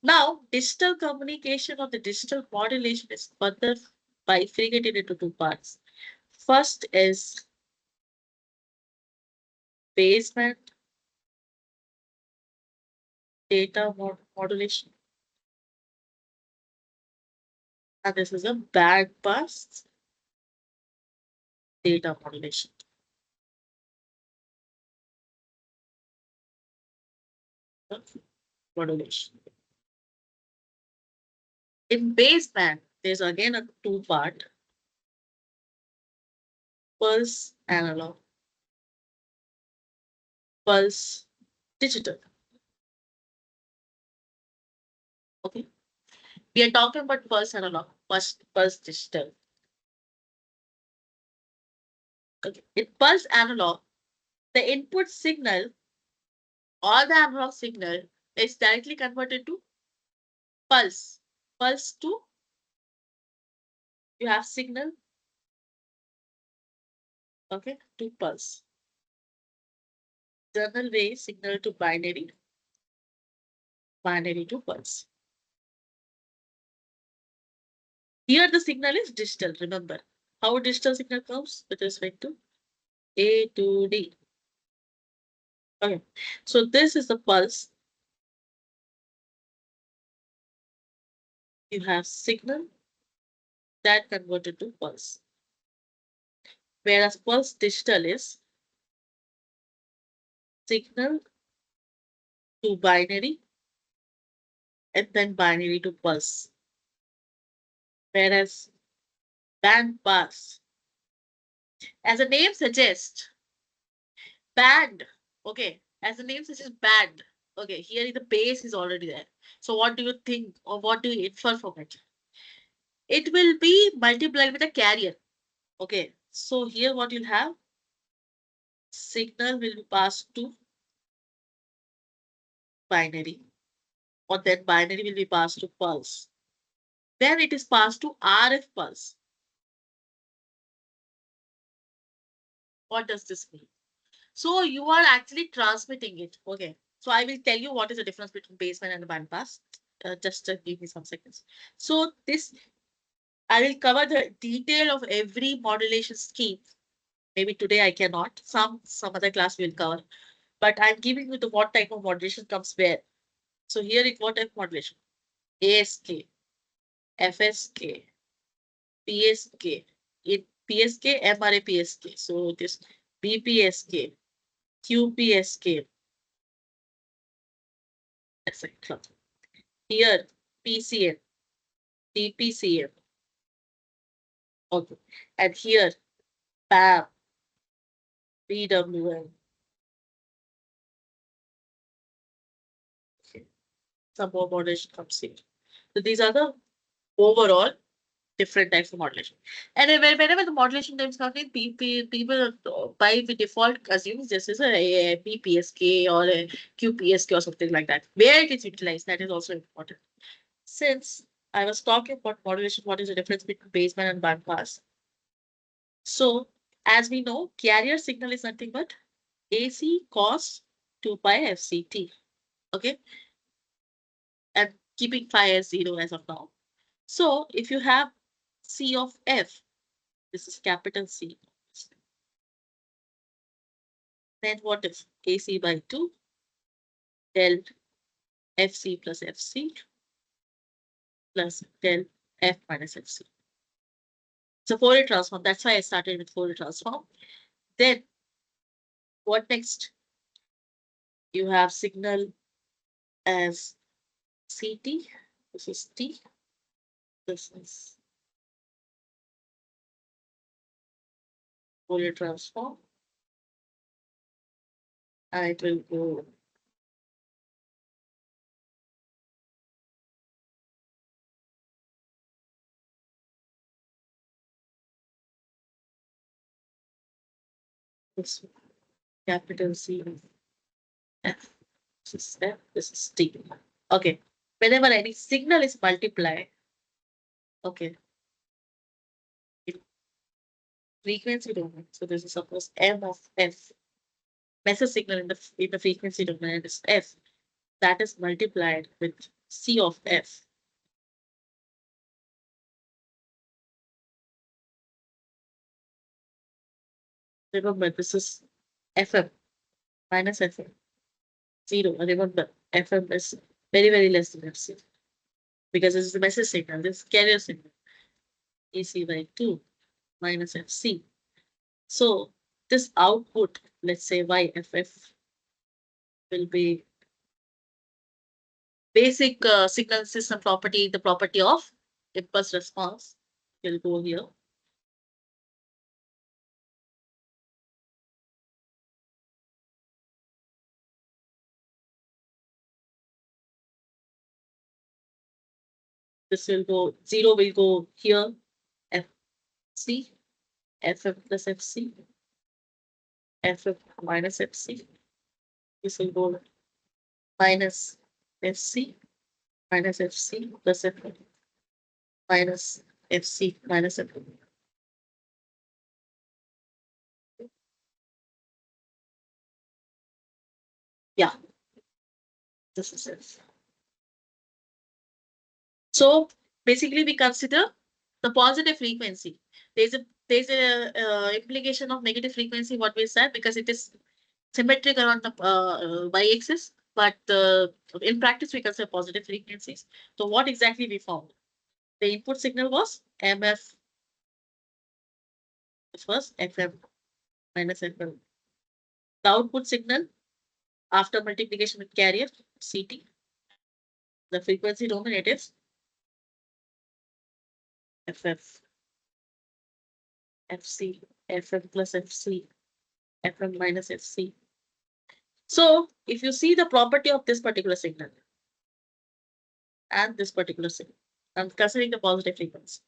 Now, digital communication or the digital modulation is further bifurcated into two parts. First is baseband data modulation. And this is a band pass data modulation. Modulation. In baseband, there's again a two-part pulse analog, pulse digital. Okay. We are talking about pulse analog, pulse digital. Okay. In pulse analog, the input signal or the analog signal is directly converted to pulse. Pulse to, you have signal, okay, to pulse. Journal way signal to binary, binary to pulse. Here the signal is digital, remember. How digital signal comes with respect to A to D. Okay, so this is the pulse. You have signal that converted to pulse. Whereas pulse digital is signal to binary and then binary to pulse. Whereas band pass, as the name suggests, band, okay, as the name suggests, band. Okay, here the base is already there. So what do you think or what do you infer from it? It will be multiplied with a carrier. Okay, so here what you'll have, signal will be passed to binary, or then binary will be passed to pulse. Then it is passed to RF pulse. What does this mean? So you are actually transmitting it. Okay. So I will tell you what is the difference between baseband and the bandpass. Just give me some seconds. So this, I will cover the detail of every modulation scheme. Maybe today I cannot. Some other class will cover. But I'm giving you the what type of modulation comes where. So here it what type of modulation? ASK, FSK, PSK. In PSK, MRA-PSK. So this BPSK, QPSK, etc. Here, PCM, DPCM. Okay. And here, PAM, PWM. Okay. Some more modulation comes here. So these are the overall different types of modulation. And whenever the modulation terms come in, people by the default assumes this is a BPSK or a QPSK or something like that. Where it is utilized, that is also important. Since I was talking about modulation, what is the difference between baseband and bandpass? So, as we know, carrier signal is nothing but AC cos 2 pi FCT. Okay, and keeping phi as 0 as of now. So, if you have C of F, this is capital C, then what is AC by 2 del FC plus FC plus del F minus FC. It's a Fourier transform. That's why I started with Fourier transform. Then what next? You have signal as CT. This is T. This is Fourier transform. And it will go this way. Capital C F. This is F. This is T. Okay. Whenever any signal is multiplied, okay, frequency domain. So this is suppose M of F. Message signal in the frequency domain is F. That is multiplied with C of F. Remember, this is FM minus FM. 0. Remember, FM is very, very less than FC because this is the message signal, this is carrier signal. AC by 2 minus FC. So this output, let's say YFF, will be basic signal system property, the property of impulse response. We'll go here. This will go, 0 will go here, FC, FF plus FC, FF minus FC. This will go minus FC, minus FC plus FF, minus FC, minus FF. Yeah, this is it. So basically we consider the positive frequency. There's a implication of negative frequency, what we said, because it is symmetric around the y-axis, but in practice we consider positive frequencies. So what exactly we found? The input signal was MF, which was FM minus FM. The output signal after multiplication with carrier, CT. The frequency domain, it is FF, FC, FM plus FC, FM minus FC. So if you see the property of this particular signal and this particular signal, I'm considering the positive frequency.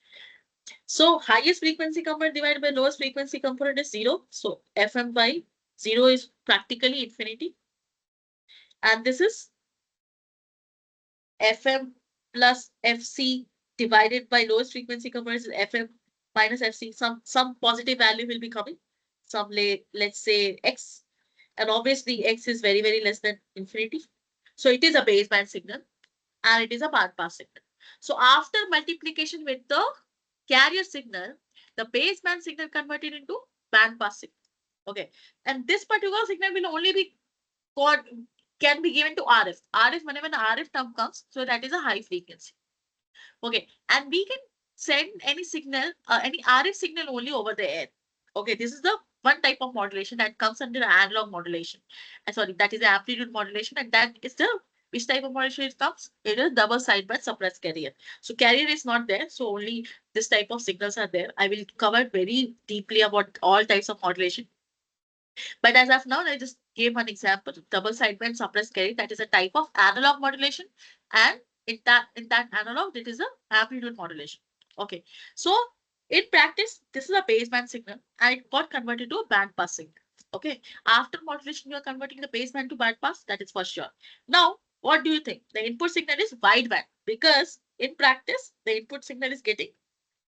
So highest frequency component divided by lowest frequency component is 0. So FM by 0 is practically infinity. And this is FM plus FC divided by lowest frequency component is FM minus FC. Some positive value will be coming. Let's say X. And obviously X is very, very less than infinity. So it is a baseband signal and it is a bandpass signal. So after multiplication with the carrier signal, the baseband signal converted into bandpass signal. Okay. And this particular signal will only be called, can be given to RF. RF, whenever an RF term comes, so that is a high frequency. Okay. And we can send any signal, any RF signal only over the air. Okay. This is the one type of modulation that comes under analog modulation. Sorry, that is the amplitude modulation, and that is the which type of modulation it comes? It is double sideband suppressed carrier. So carrier is not there. So only this type of signals are there. I will cover very deeply about all types of modulation. But as of now, I just gave one example, double sideband suppressed carrier. That is a type of analog modulation. And in that analog, it is a amplitude modulation. Okay. So in practice, this is a baseband signal and it got converted to a band pass signal. Okay. After modulation, you are converting the baseband to band pass. That is for sure. Now, what do you think? The input signal is wideband because in practice, the input signal is getting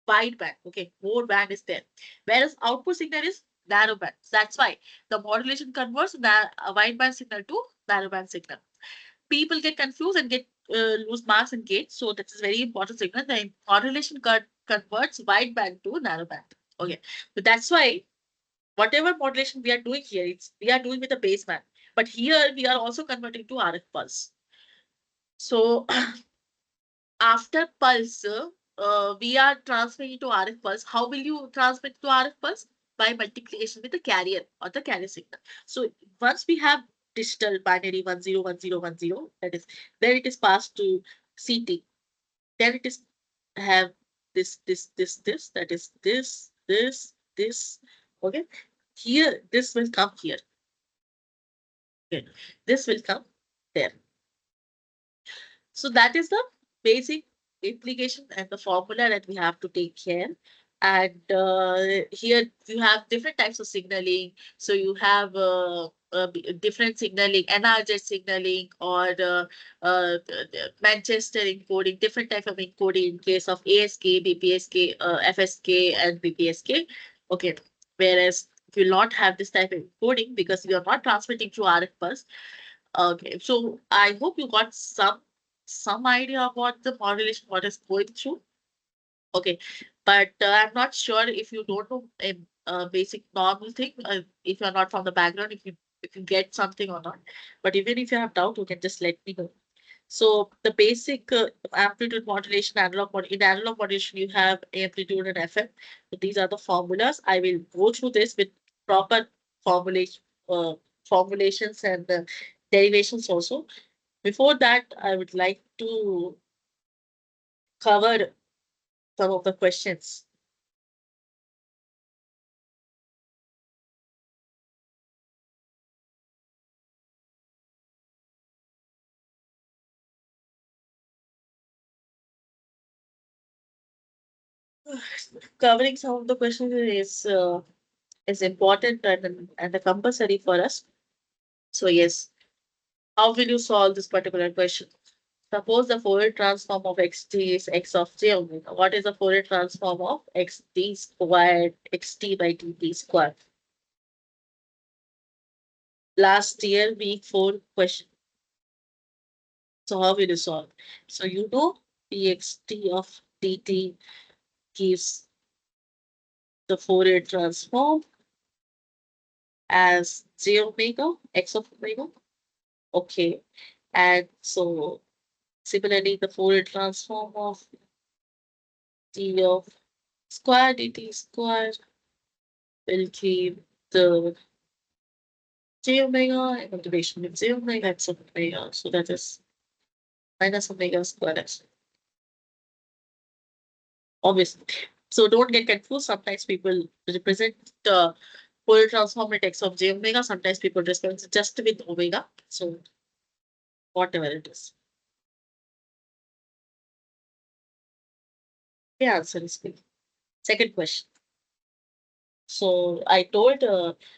wideband. Okay. More band is there. Whereas output signal is narrowband. That's why the modulation converts a wideband signal to narrowband signal. People get confused and get lose marks and gates. So that is very important signal. The modulation converts wideband to narrowband. Okay, so that's why whatever modulation we are doing here, we are doing with a baseband. But here we are also converting to RF pulse. So after pulse, we are transferring to RF pulse. How will you transmit to RF pulse? By multiplication with the carrier or the carrier signal. So once we have digital binary 101010, that is, then it is passed to CT. Then it is have this, that is this. Okay. Here, this will come here. Okay. This will come there. So that is the basic implication and the formula that we have to take care. And here you have different types of signaling. So you have different signaling, NRZ signaling or Manchester encoding, different type of encoding in case of ASK, BPSK, FSK, and BPSK. Okay, whereas if you not have this type of encoding because you are not transmitting through RF pulse. Okay, so I hope you got some idea about the modulation, what is going through. Okay, but I'm not sure if you don't know a basic normal thing. If you're not from the background, if you if you get something or not. But even if you have doubt, you can just let me know. So the basic amplitude modulation, in analog modulation, you have amplitude and FM. So these are the formulas. I will go through this with proper formulation, uh, formulations and derivations also. Before that, I would like to cover some of the questions. Covering some of the questions is important and compulsory for us. So yes, how will you solve this particular question? Suppose the Fourier transform of xt is x of j omega. What is the Fourier transform of xt squared xt by dt squared? Last year, week 4 question. So how will you solve? So you know pxt of dt gives the Fourier transform as j omega, x of omega. Okay. And so similarly, the Fourier transform of d of square dt square will give the j omega and integration with j omega x of omega. So that is minus omega squared x. Obviously. So don't get confused. Sometimes people represent the Fourier transform with x of j omega. Sometimes people represent it just with omega. So whatever it is. The answer is B. Second question. So I told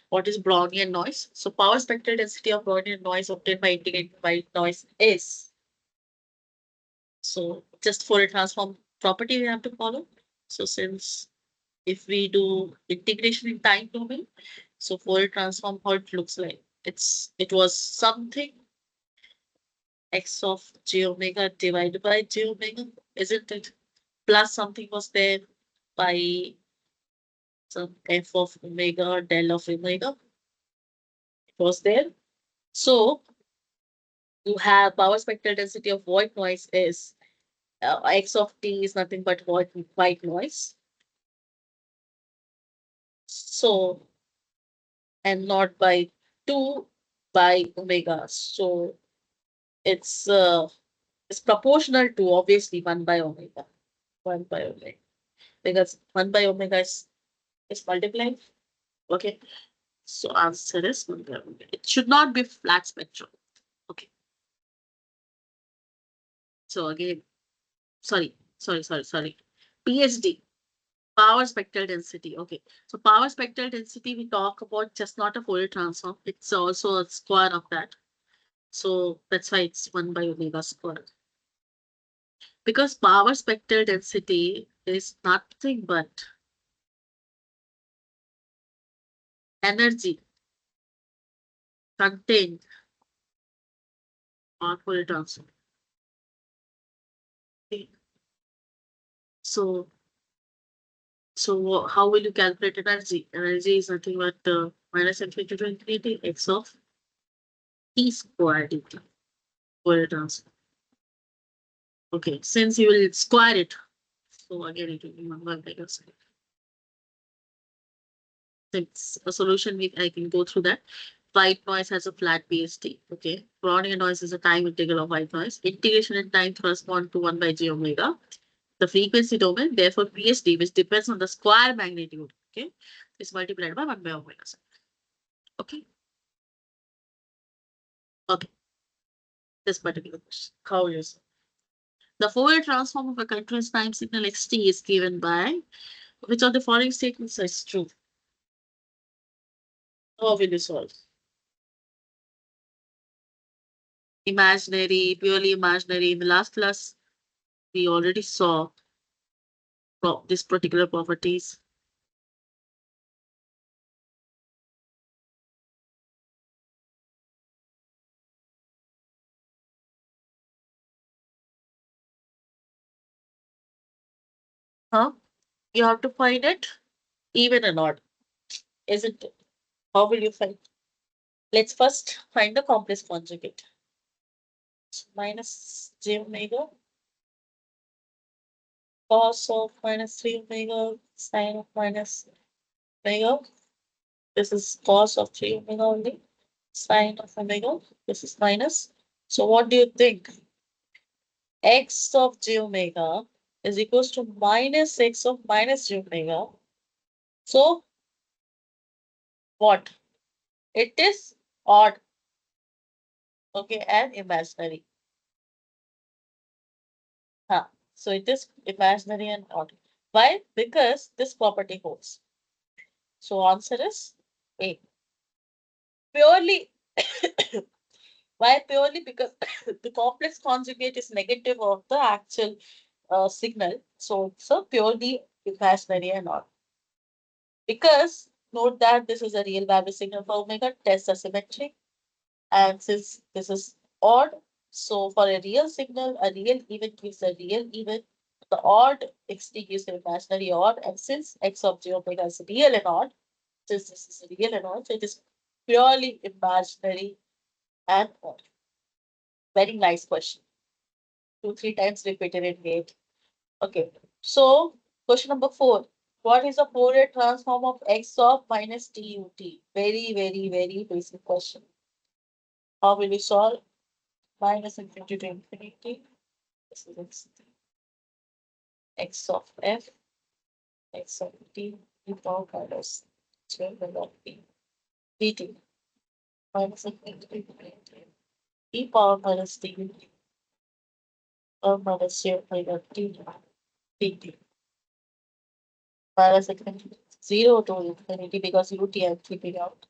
what is Brownian noise. So power spectral density of Brownian noise obtained by integrating white noise is. So just for a transform property we have to follow. So since if we do integration in time domain, so for a transform, how it looks like. It was something x of j omega divided by j omega, isn't it? Plus something was there by some f of omega del of omega. It was there. So you have power spectral density of white noise is x of t is nothing but white noise. So and not by 2 by omega. So it's uh, it's proportional to obviously 1 by omega. 1 by omega. Because 1 by omega is multiplied. Okay. So answer is 1 by omega. It should not be flat spectrum. Okay. So again, sorry. PhD. Power spectral density. Okay. So power spectral density, we talk about just not a Fourier transform. It's also a square of that. So that's why it's 1 by omega squared. Because power spectral density is nothing but energy contained on Fourier transform. Okay. So, so how will you calculate energy? Energy is nothing but minus infinity to infinity x of t squared dt Fourier transform. Okay, since you will square it, so again it will be 1 by omega squared. It's a solution I can go through that. White noise has a flat BST. Okay. Brownian noise is a time integral of white noise. Integration in time corresponds to 1 by j omega. The frequency domain, therefore PSD, which depends on the square magnitude. Okay. Is multiplied by 1 by omega. Okay. Okay. This particular question. How is the Fourier transform of a continuous time signal xt is given by which of the following statements is true? How will you solve? Imaginary, purely imaginary. In the last class, we already saw this particular properties. Huh? You have to find it even and odd, isn't it? How will you find? Let's first find the complex conjugate. Minus j omega cos of minus 3 omega sine of minus omega. This is cos of 3 omega only. Sine of omega. This is minus. So what do you think? X of j omega is equals to minus x of minus j omega. So what? It is odd. Okay, and imaginary. Huh. So it is imaginary and odd. Why? Because this property holds. So answer is A. Purely. Why purely? Because the complex conjugate is negative of the actual signal. So purely imaginary and odd. Because note that this is a real value signal for omega, test the symmetry. And since this is odd, so for a real signal, a real even gives a real even. The odd xt gives an imaginary odd. And since x of j omega is real and odd, since this is real and odd, so it is purely imaginary and odd. Very nice question. 2, 3 times repeated in gate. Okay. So question number 4. What is the Fourier transform of x of minus tut? Very, very, very basic question. How will we solve? Minus infinity to infinity. This is x of f, x of t, e power minus j of p, dt. Minus infinity to infinity. E power minus t, or minus j of t, dt. Minus infinity 0 to infinity because ut I'm keeping out.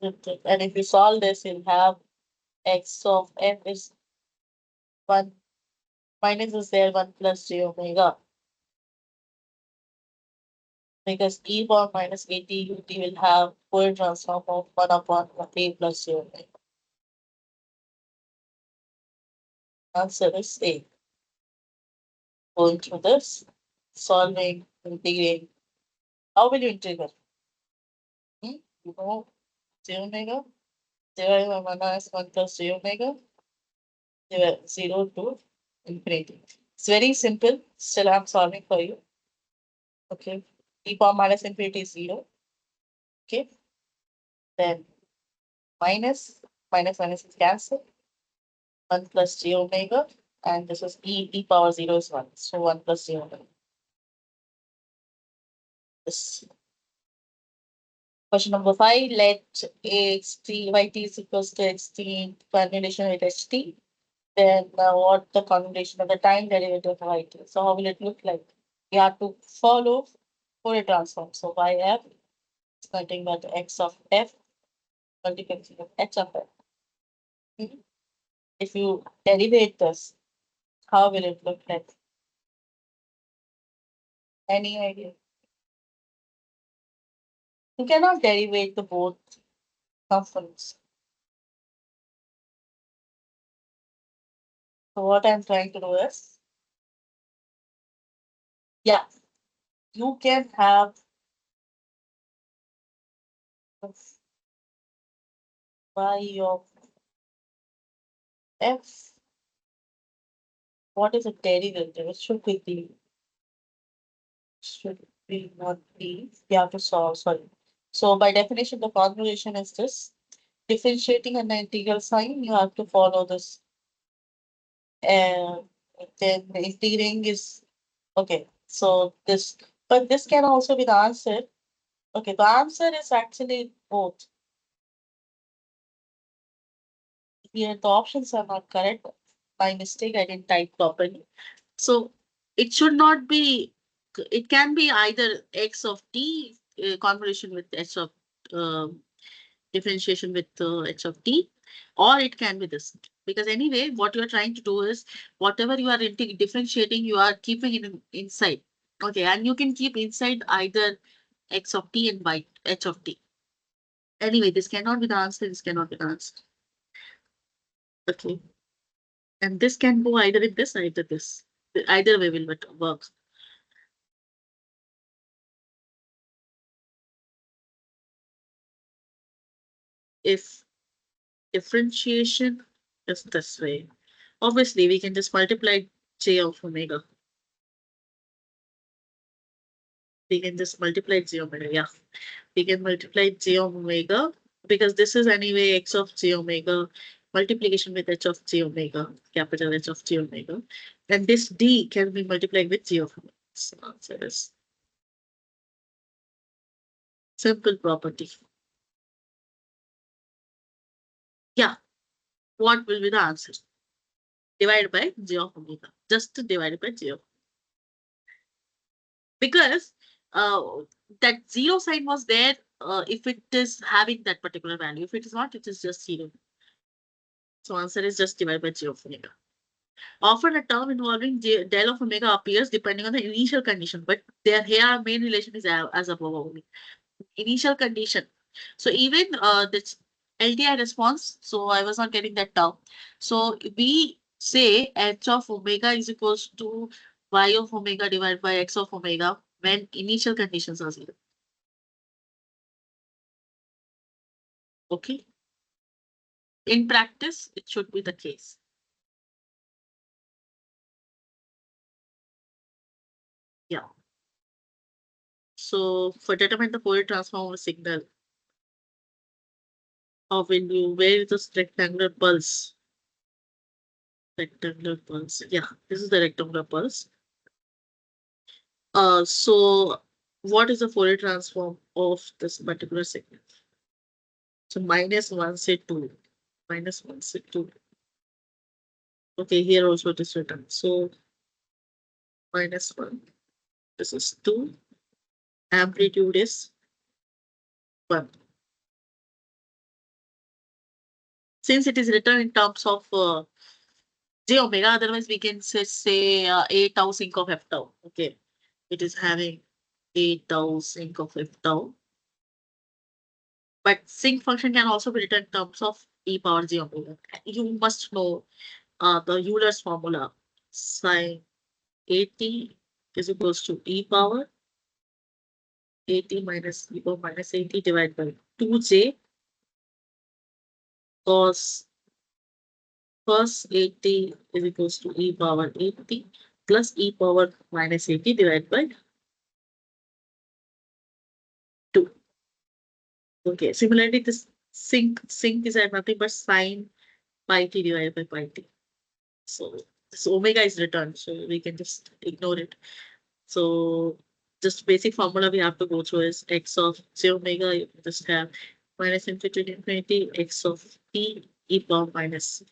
And if you solve this, you'll have x of f is 1 minus is there 1 plus j omega. Because e power minus at ut will have Fourier transform of 1 upon a plus j omega. Answer is A. Going through this, solving, integrating. How will you integrate? You know, j omega, 0 minus 1 plus j omega, 0 to infinity. It's very simple. Still, I'm solving for you. Okay. E power minus infinity is 0. Okay. Then minus is cancelled. 1 plus j omega. And this is e power 0 is 1. So 1 plus j omega. This. Question number 5. Let yt is equals to xt in conjugation with ht. Then what the conjugation of the time derivative of yt. So how will it look like? We have to follow Fourier transform. So yf is nothing but x of f multiplication of h of f. If you derivate this, how will it look like? Any idea? You cannot derivate the both components. So what I'm trying to do is, yeah, you can have y of f. What is a derivative? It should be the should be not the. You have to solve. Sorry. So by definition, the conjugation is this. Differentiating an integral sign, you have to follow this. And then the integrating is okay. So this, but this can also be the answer. Okay, the answer is actually both. Here the options are not correct. By mistake, I didn't type properly. So it should not be, it can be either x of t convolution with h of differentiation with h of t, or it can be this. Because anyway, what you're trying to do is whatever you are differentiating, you are keeping it inside. Okay, and you can keep inside either x of t and y h of t. Anyway, this cannot be the answer, this cannot be the answer. Okay. And this can go either in this or either this. Either way will work. If differentiation is this way, obviously we can just multiply j of omega. We can just multiply j omega. Yeah, we can multiply j omega because this is anyway x of j omega multiplication with h of j omega, capital H of j omega. And this d can be multiplied with j of omega. So answer is simple property. Yeah, what will be the answer? Divided by j of omega. Just divided by j of because uh, that zero sign was there if it is having that particular value. If it is not, it is just zero. So answer is just divided by j of omega. Often a term involving del of omega appears depending on the initial condition, but there here our main relation is as above only. Initial condition. So even this LTI response, so I was not getting that term. So we say h of omega is equals to y of omega divided by x of omega when initial conditions are zero. Okay. In practice, it should be the case. Yeah. So for determine the Fourier transform of a signal, or when you where is this rectangular pulse? Rectangular pulse. Yeah, this is the rectangular pulse. So what is the Fourier transform of this particular signal? So minus one say two, minus one say two. Okay, here also it is written. So minus one. This is two. Amplitude is one. Since it is written in terms of j omega, otherwise we can say a tau sinc of f tau. Okay, it is having a tau sinc of f tau. But sinc function can also be written in terms of e power j omega. You must know the Euler's formula. Sine at is equals to e power at minus e power minus at divided by 2j cos at is equals to e power at plus e power minus at divided by 2. Okay, similarly, this sinc is at nothing but sine pi t divided by pi t. So this omega is returned, so we can just ignore it. So just basic formula we have to go through is x of j omega, you can just have minus infinity to infinity x of t e power minus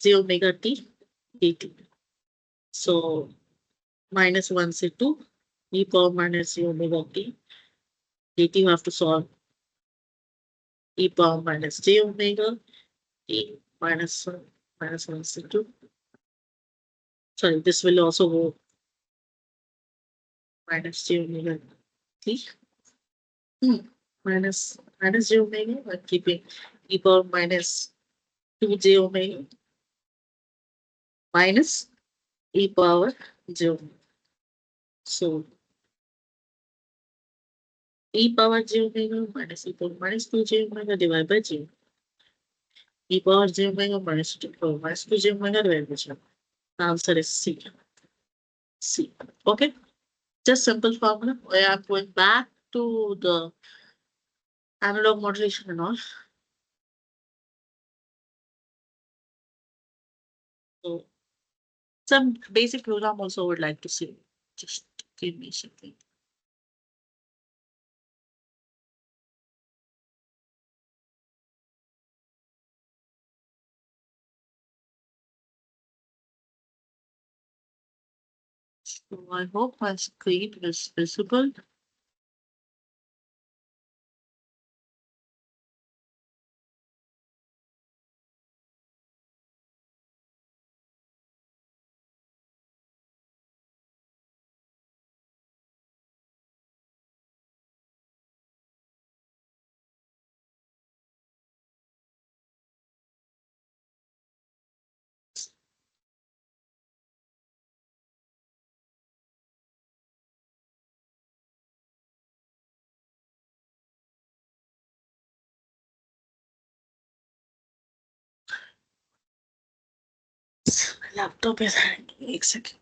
j omega t dt. So minus 1 say 2 e power minus j omega t dt you have to solve e power minus j omega t minus 1 minus 1 say 2. Sorry, this will also go minus j omega t. Minus j omega. I'm keeping e power minus 2j omega minus e power j omega. So e power j omega minus e power minus 2j omega divided by j. E power j omega minus 2 power minus 2j omega divided by j. The answer is C. C. Okay. Just simple formula. I am going back to the analog modulation and all. So some basic program also would like to see. Just give me something. So I hope my screen is visible. laptop is hanging. एक second.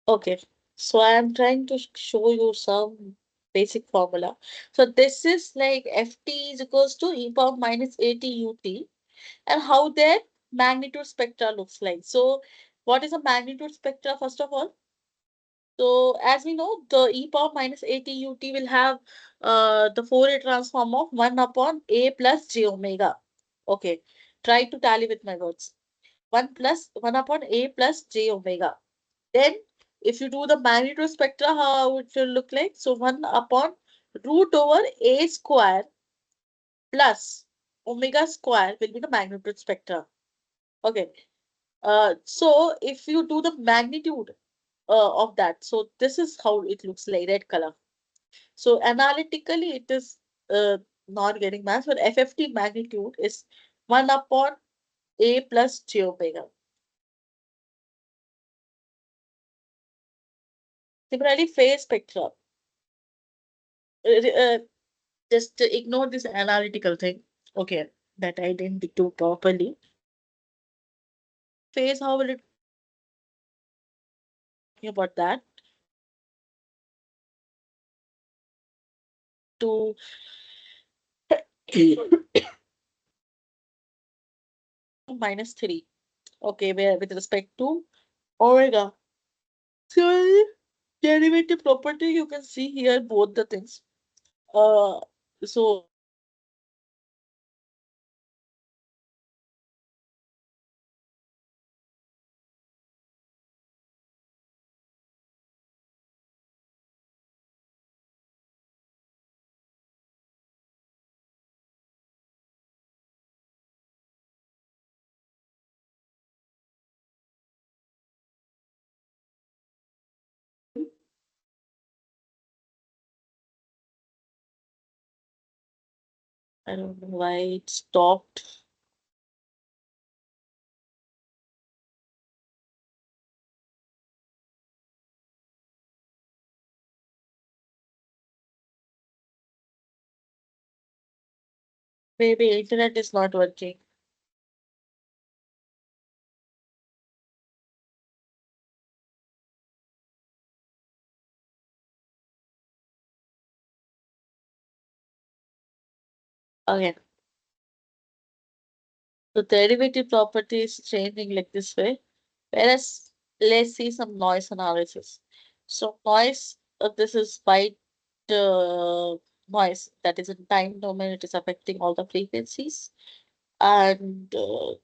Okay, so I am trying to show you some basic formula. So this is like Ft is equals to e power minus at ut, and how their magnitude spectra looks like. So what is a magnitude spectra first of all? So as we know, the e power minus at ut will have the Fourier transform of 1 upon a plus j omega. Okay, try to tally with my words. 1 upon a plus j omega. Then, if you do the magnitude spectra, how it will look like? So 1 upon root over a square plus omega square will be the magnitude spectra. Okay. So if you do the magnitude of that, so this is how it looks like, red color. So analytically, it is not getting mass, but FFT magnitude is 1 upon a plus j omega. Similarly, phase spectra. Uh, just ignore this analytical thing. Okay, that I didn't do properly. Phase, how will it talking about that? To minus 3. Okay, where with respect to omega. So derivative property, you can see here both the things. Uh, so I don't know why it stopped. Maybe internet is not working. Okay. The derivative property is changing like this way. Whereas, let's see some noise analysis. So noise, this is white noise that is in time domain. It is affecting all the frequencies. And so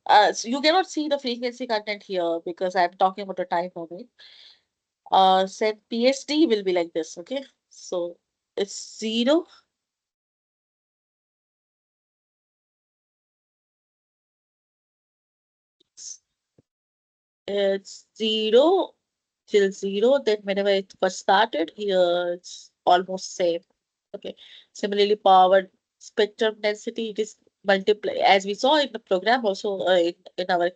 you cannot see the frequency content here because I'm talking about the time domain. Said PSD will be like this, okay? So it's 0. It's 0 till 0. Then whenever it first started, here it's almost same. Okay. Similarly, power spectrum density, it is multiply as we saw in the program also in our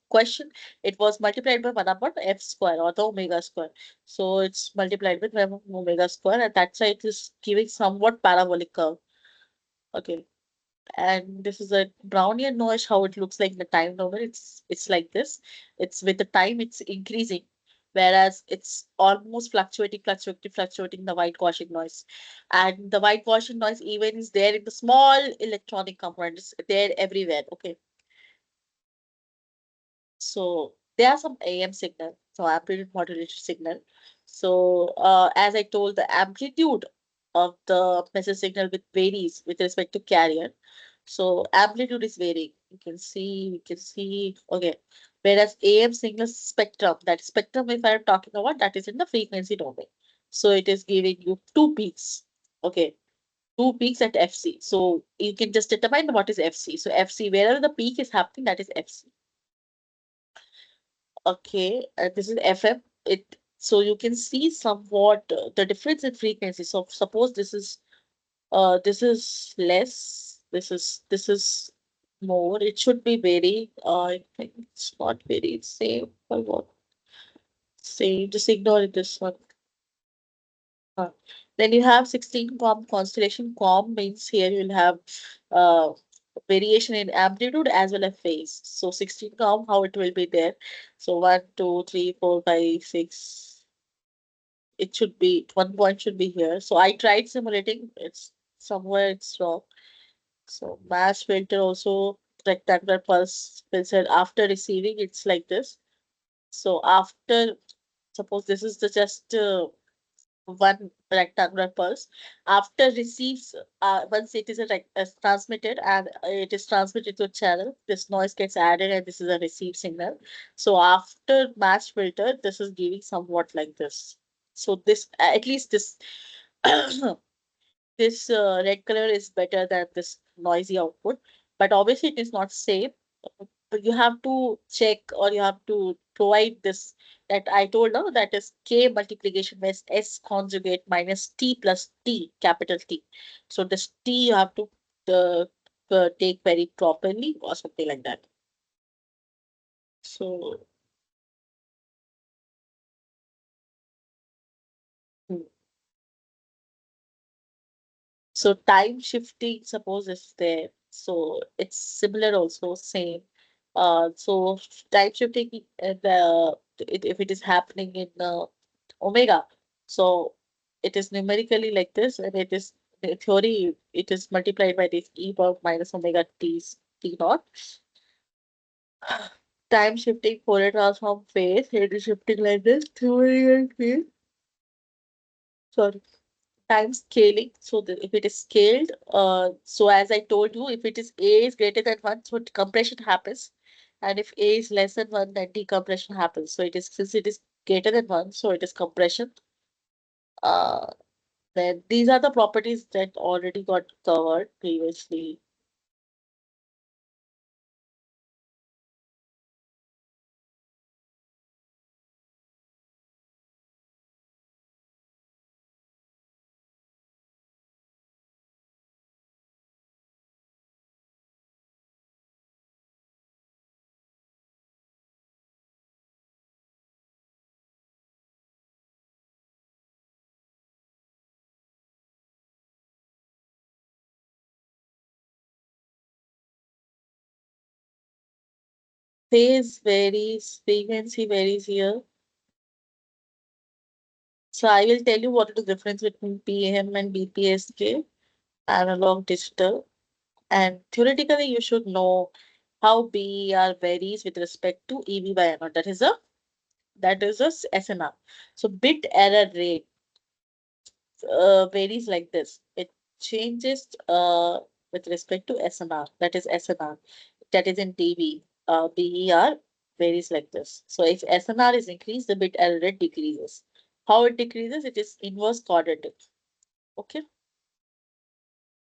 question, it was multiplied by 1 upon f square or the omega square. So it's multiplied with 1 omega square, and that's why it is giving somewhat parabolic curve. Okay. And this is a Brownian noise, how it looks like in the time domain. It's like this. It's with the time it's increasing, whereas it's almost fluctuating the white Gaussian noise. And the white Gaussian noise even is there in the small electronic components. There everywhere. Okay. So there are some AM signal, so amplitude modulated signal. So as I told, the amplitude of the message signal with varies with respect to carrier. So amplitude is varying. You can see, okay. Whereas AM signal spectrum, that spectrum if I'm talking about, that is in the frequency domain. So it is giving you two peaks. Okay. Two peaks at FC. So you can just determine what is FC. So FC, wherever the peak is happening, that is FC. Okay, this is FM. It so you can see somewhat the difference in frequency. So suppose this is This is less. This is more. It should be very. I think it's not very same. Or what? Same. Just ignore this one. Uh, then you have 16 com constellation. Com means here you'll have uh, variation in amplitude as well as phase. So 16 com, how it will be there. So 1, 2, 3, 4, 5, 6. It should be one point should be here. So I tried simulating. It's somewhere it's wrong. So mass filter also rectangular pulse filter after receiving it's like this. So after suppose this is the just one rectangular pulse after receives once it is transmitted and it is transmitted to a channel, this noise gets added and this is a received signal. So after match filter this is giving somewhat like this. So this at least this this red color is better than this noisy output, but obviously it is not safe. But you have to check or you have to provide this that I told now that is K multiplication with S conjugate minus T plus T, capital T. So this T you have to uh, take very properly or something like that. So hmm. So time shifting, suppose is there. So it's similar also, same. So time shifting, if it is happening in omega, so it is numerically like this, and it is the theory. It is multiplied by this e power minus omega t naught. Time shifting Fourier transform phase. It is shifting like this. Theory and phase. Sorry. Time scaling. So if it is scaled, so as I told you, if it is A is greater than 1, so compression happens. And if A is less than 1, then decompression happens. So it is since it is greater than 1, so it is compression. Uh, then these are the properties that already got covered previously. Phase varies, frequency varies here. So I will tell you what is the difference between PM and BPSK, analog digital. And theoretically, you should know how BER varies with respect to EV by NO. That is a SNR. So bit error rate varies like this. It changes with respect to SNR. That is SNR. That is in dB. BER varies like this. So if SNR is increased, the bit error rate decreases. How it decreases? It is inverse quadratic. Okay.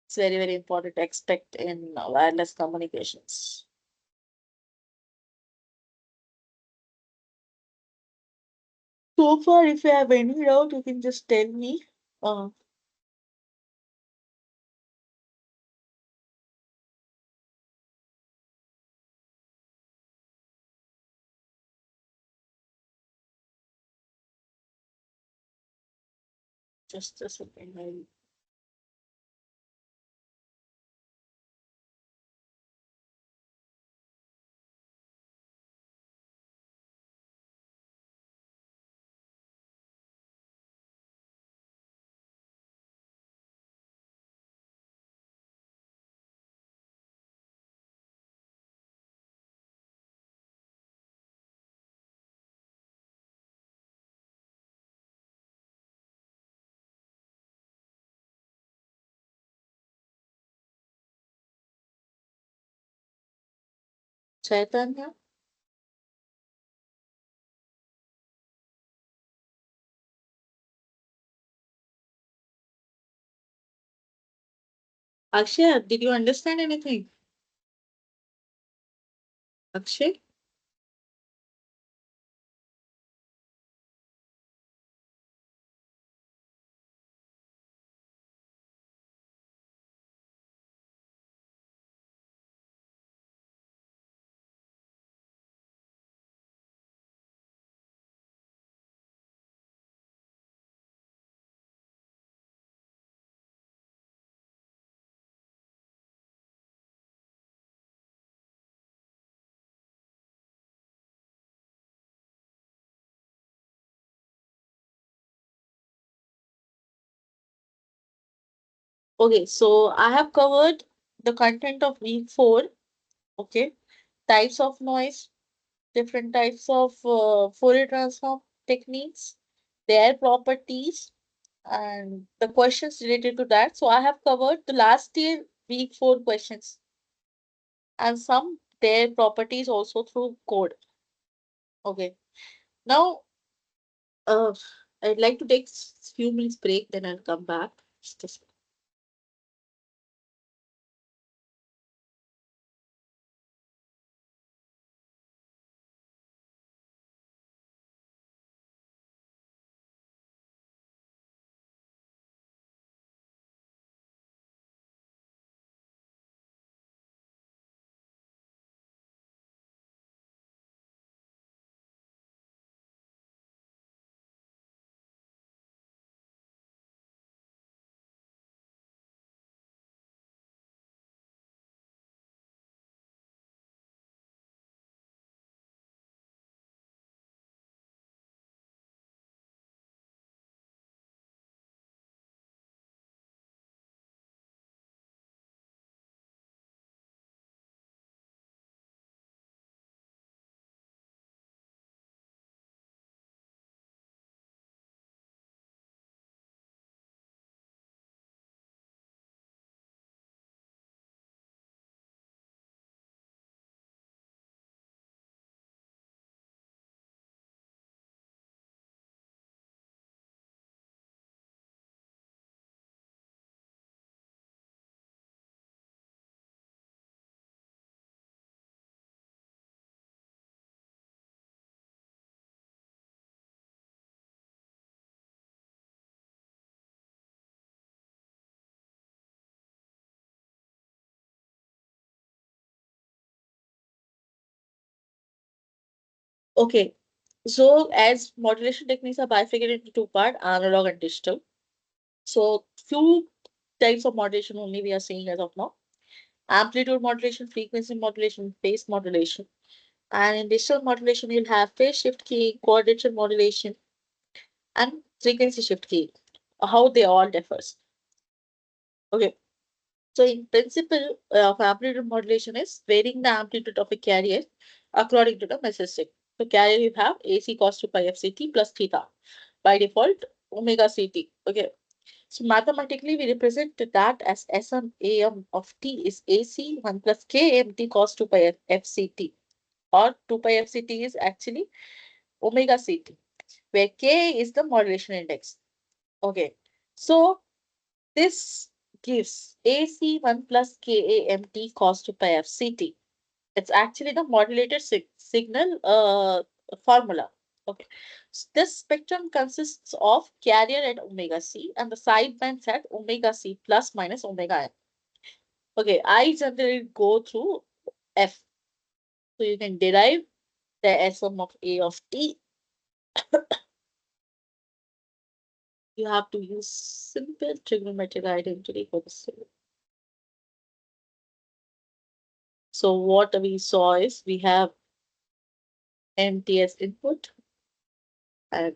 It's very, very important to expect in wireless communications. So far, if you have any doubt, you can just tell me. Uh, just a second. Chaitanya, Akshay, did you understand anything? Akshay? Okay, so I have covered the content of week 4. Okay, types of noise, different types of Fourier transform techniques, their properties, and the questions related to that. So I have covered the last year week 4 questions and some their properties also through code. Okay, now I'd like to take few minutes break, then I'll come back. Just okay. So as modulation techniques are bifurcated into two parts, analog and digital. So few types of modulation only we are seeing as of now. Amplitude modulation, frequency modulation, phase modulation. And in digital modulation, you'll have phase shift key, quadrature modulation, and frequency shift key. How they all differs. Okay. So in principle of amplitude modulation is varying the amplitude of a carrier according to the message signal. So carrier you have AC cos 2 pi FCT plus theta. By default, omega CT. Okay. So mathematically, we represent that as Sm Am of t is AC 1 plus kmt cos 2 pi FCT. Or 2 pi FCT is actually omega CT, where k is the modulation index. Okay. So this gives AC 1 plus KAMT cos 2 pi FCT. It's actually the modulated signal formula. Okay. This spectrum consists of carrier at omega c and the sidebands at omega c plus minus omega m. Okay, I generally go through F. So you can derive the Sm of A of t. You have to use simple trigonometric identity for this. So what we saw is we have MTS input and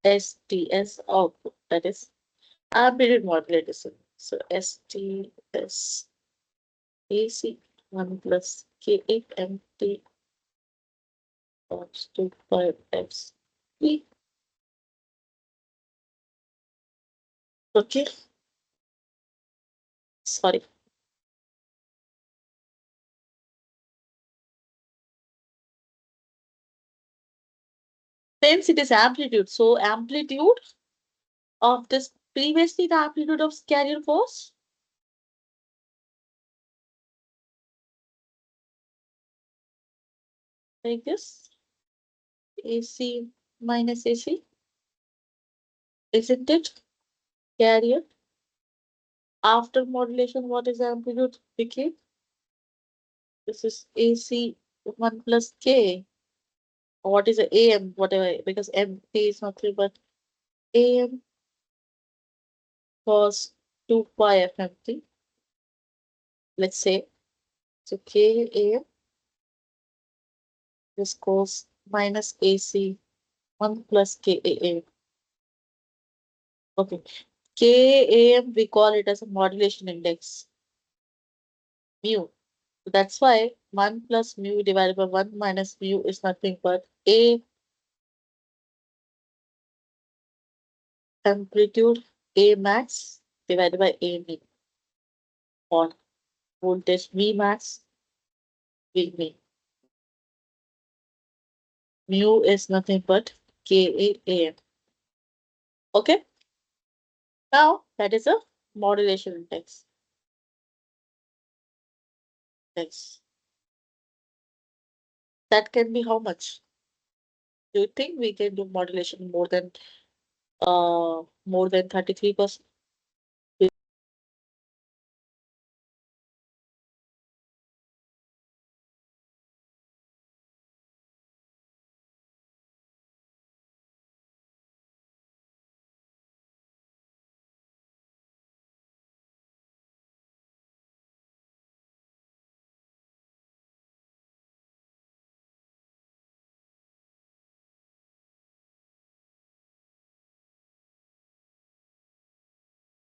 ASTS output. That is amplitude modulated signal. So STS AC 1 plus KAMT to 5 X. Okay, sorry. Since it is amplitude, so amplitude of this previously the amplitude of carrier was like this AC minus AC, isn't it? Carrier after modulation, what is the amplitude became? This is AC 1 plus K. What is the AM? Whatever, because M K is not 3, but AM cos 2 pi FMT. Let's say, so K AM, this cos minus AC 1 plus K AM. Okay. KAM, we call it as a modulation index, mu. So that's why 1 plus mu divided by 1 minus mu is nothing but A amplitude A max divided by A min, or voltage V max V min. Mu is nothing but KAM. Okay? Now that is a modulation index. Index. That can be how much? Do you think we can do modulation more than 33%?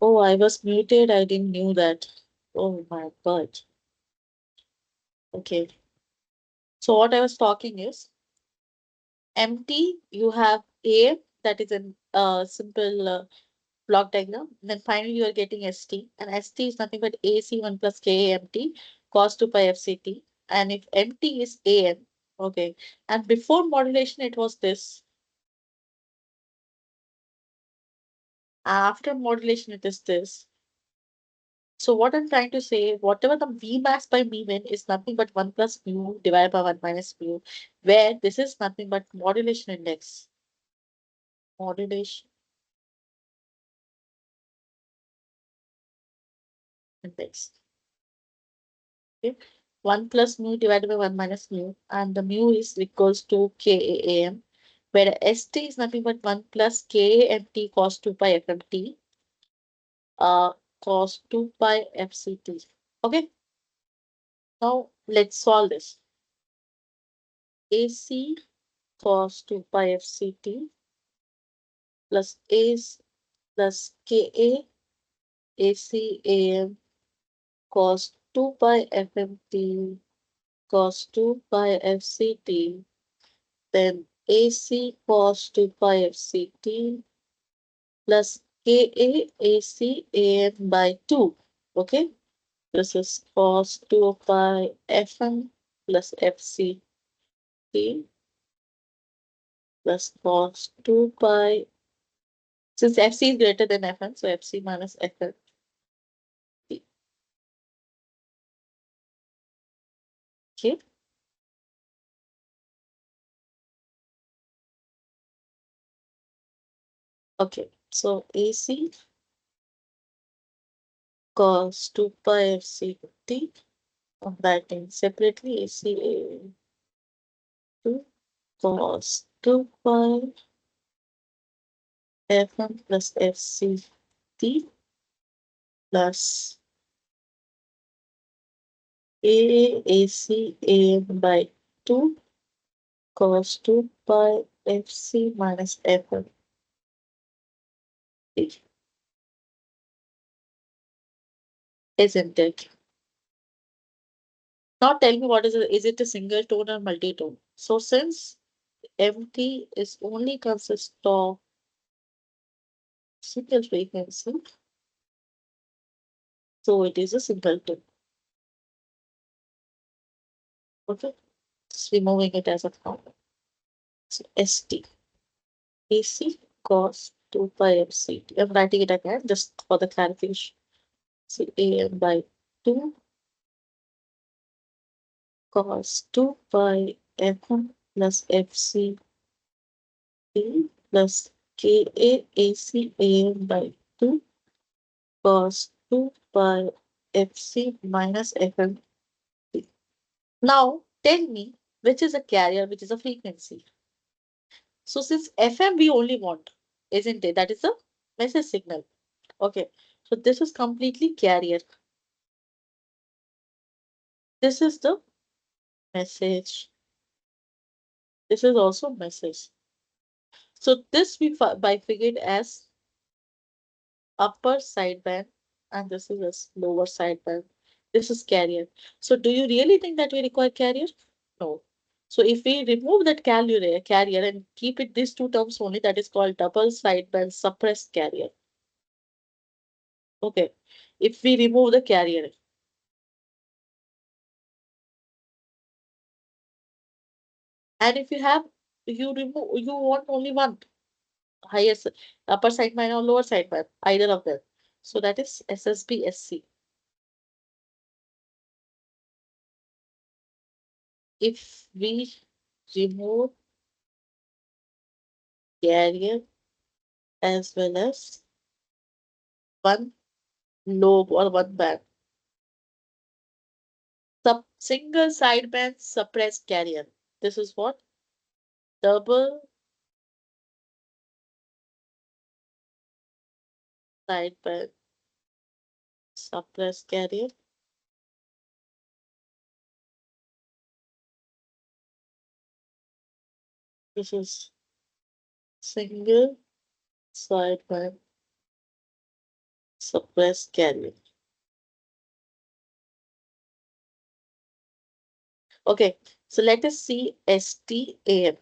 Oh, I was muted. I didn't knew that. Oh my God. Okay. So what I was talking is empty. You have A, that is a simple block diagram. Then finally you are getting ST, and ST is nothing but AC1 plus KAMT cos 2 pi FCT. And if MT is AN, okay. And before modulation it was this. After modulation it is this. So what I'm trying to say, whatever the V max by mu min is nothing but 1 plus mu divided by 1 minus mu, where this is nothing but modulation index. Modulation index. Okay. 1 plus mu divided by 1 minus mu, and the mu is equals to KAM, where ST is nothing but 1 plus KAMT cos 2 pi FMT, uh, cos 2 pi FCT. Okay. Now let's solve this. AC cos 2 pi FCT plus A plus KA ACAM cos 2 pi FMT cos 2 pi FCT, then AC cos 2 pi FCT plus KA ACAM by 2. Okay, this is cos 2 pi FM plus FCT plus cos 2 pi. Since FC is greater than FM, so FC minus FMT. Okay. Okay, so AC cos 2 pi FCT, writing separately ACA 2 cos 2 pi FM plus FCT plus AACAM by 2 cos 2 pi FC minus FM. Isn't it? Now tell me what is it a single tone or multi-tone? So since MT is only consist of single frequency, so it is a single tone. Okay, just removing it as a count. So ST AC cos 2 pi FCT. I'm writing it again just for the clarification. So AM by 2 cos 2 pi FM plus FCT plus KAAC by 2 cos 2 pi FC minus FM. Now tell me which is a carrier, which is a frequency. So since FM we only want, isn't it? That is a message signal. Okay. So this is completely carrier. This is the message. This is also message. So this we bifurcate as upper sideband and this is a lower sideband. This is carrier. So do you really think that we require carrier? No. So if we remove that carrier and keep it these two terms only, that is called double sideband suppressed carrier. Okay. If we remove the carrier. And if you want only one highest upper sideband or lower sideband, either of them. So that is SSB-SC. If we remove carrier as well as one lobe or one band. Single sideband suppressed carrier. This is what? Double sideband suppressed carrier. This is single sideband suppressed carrier. Okay, so let us see STAM.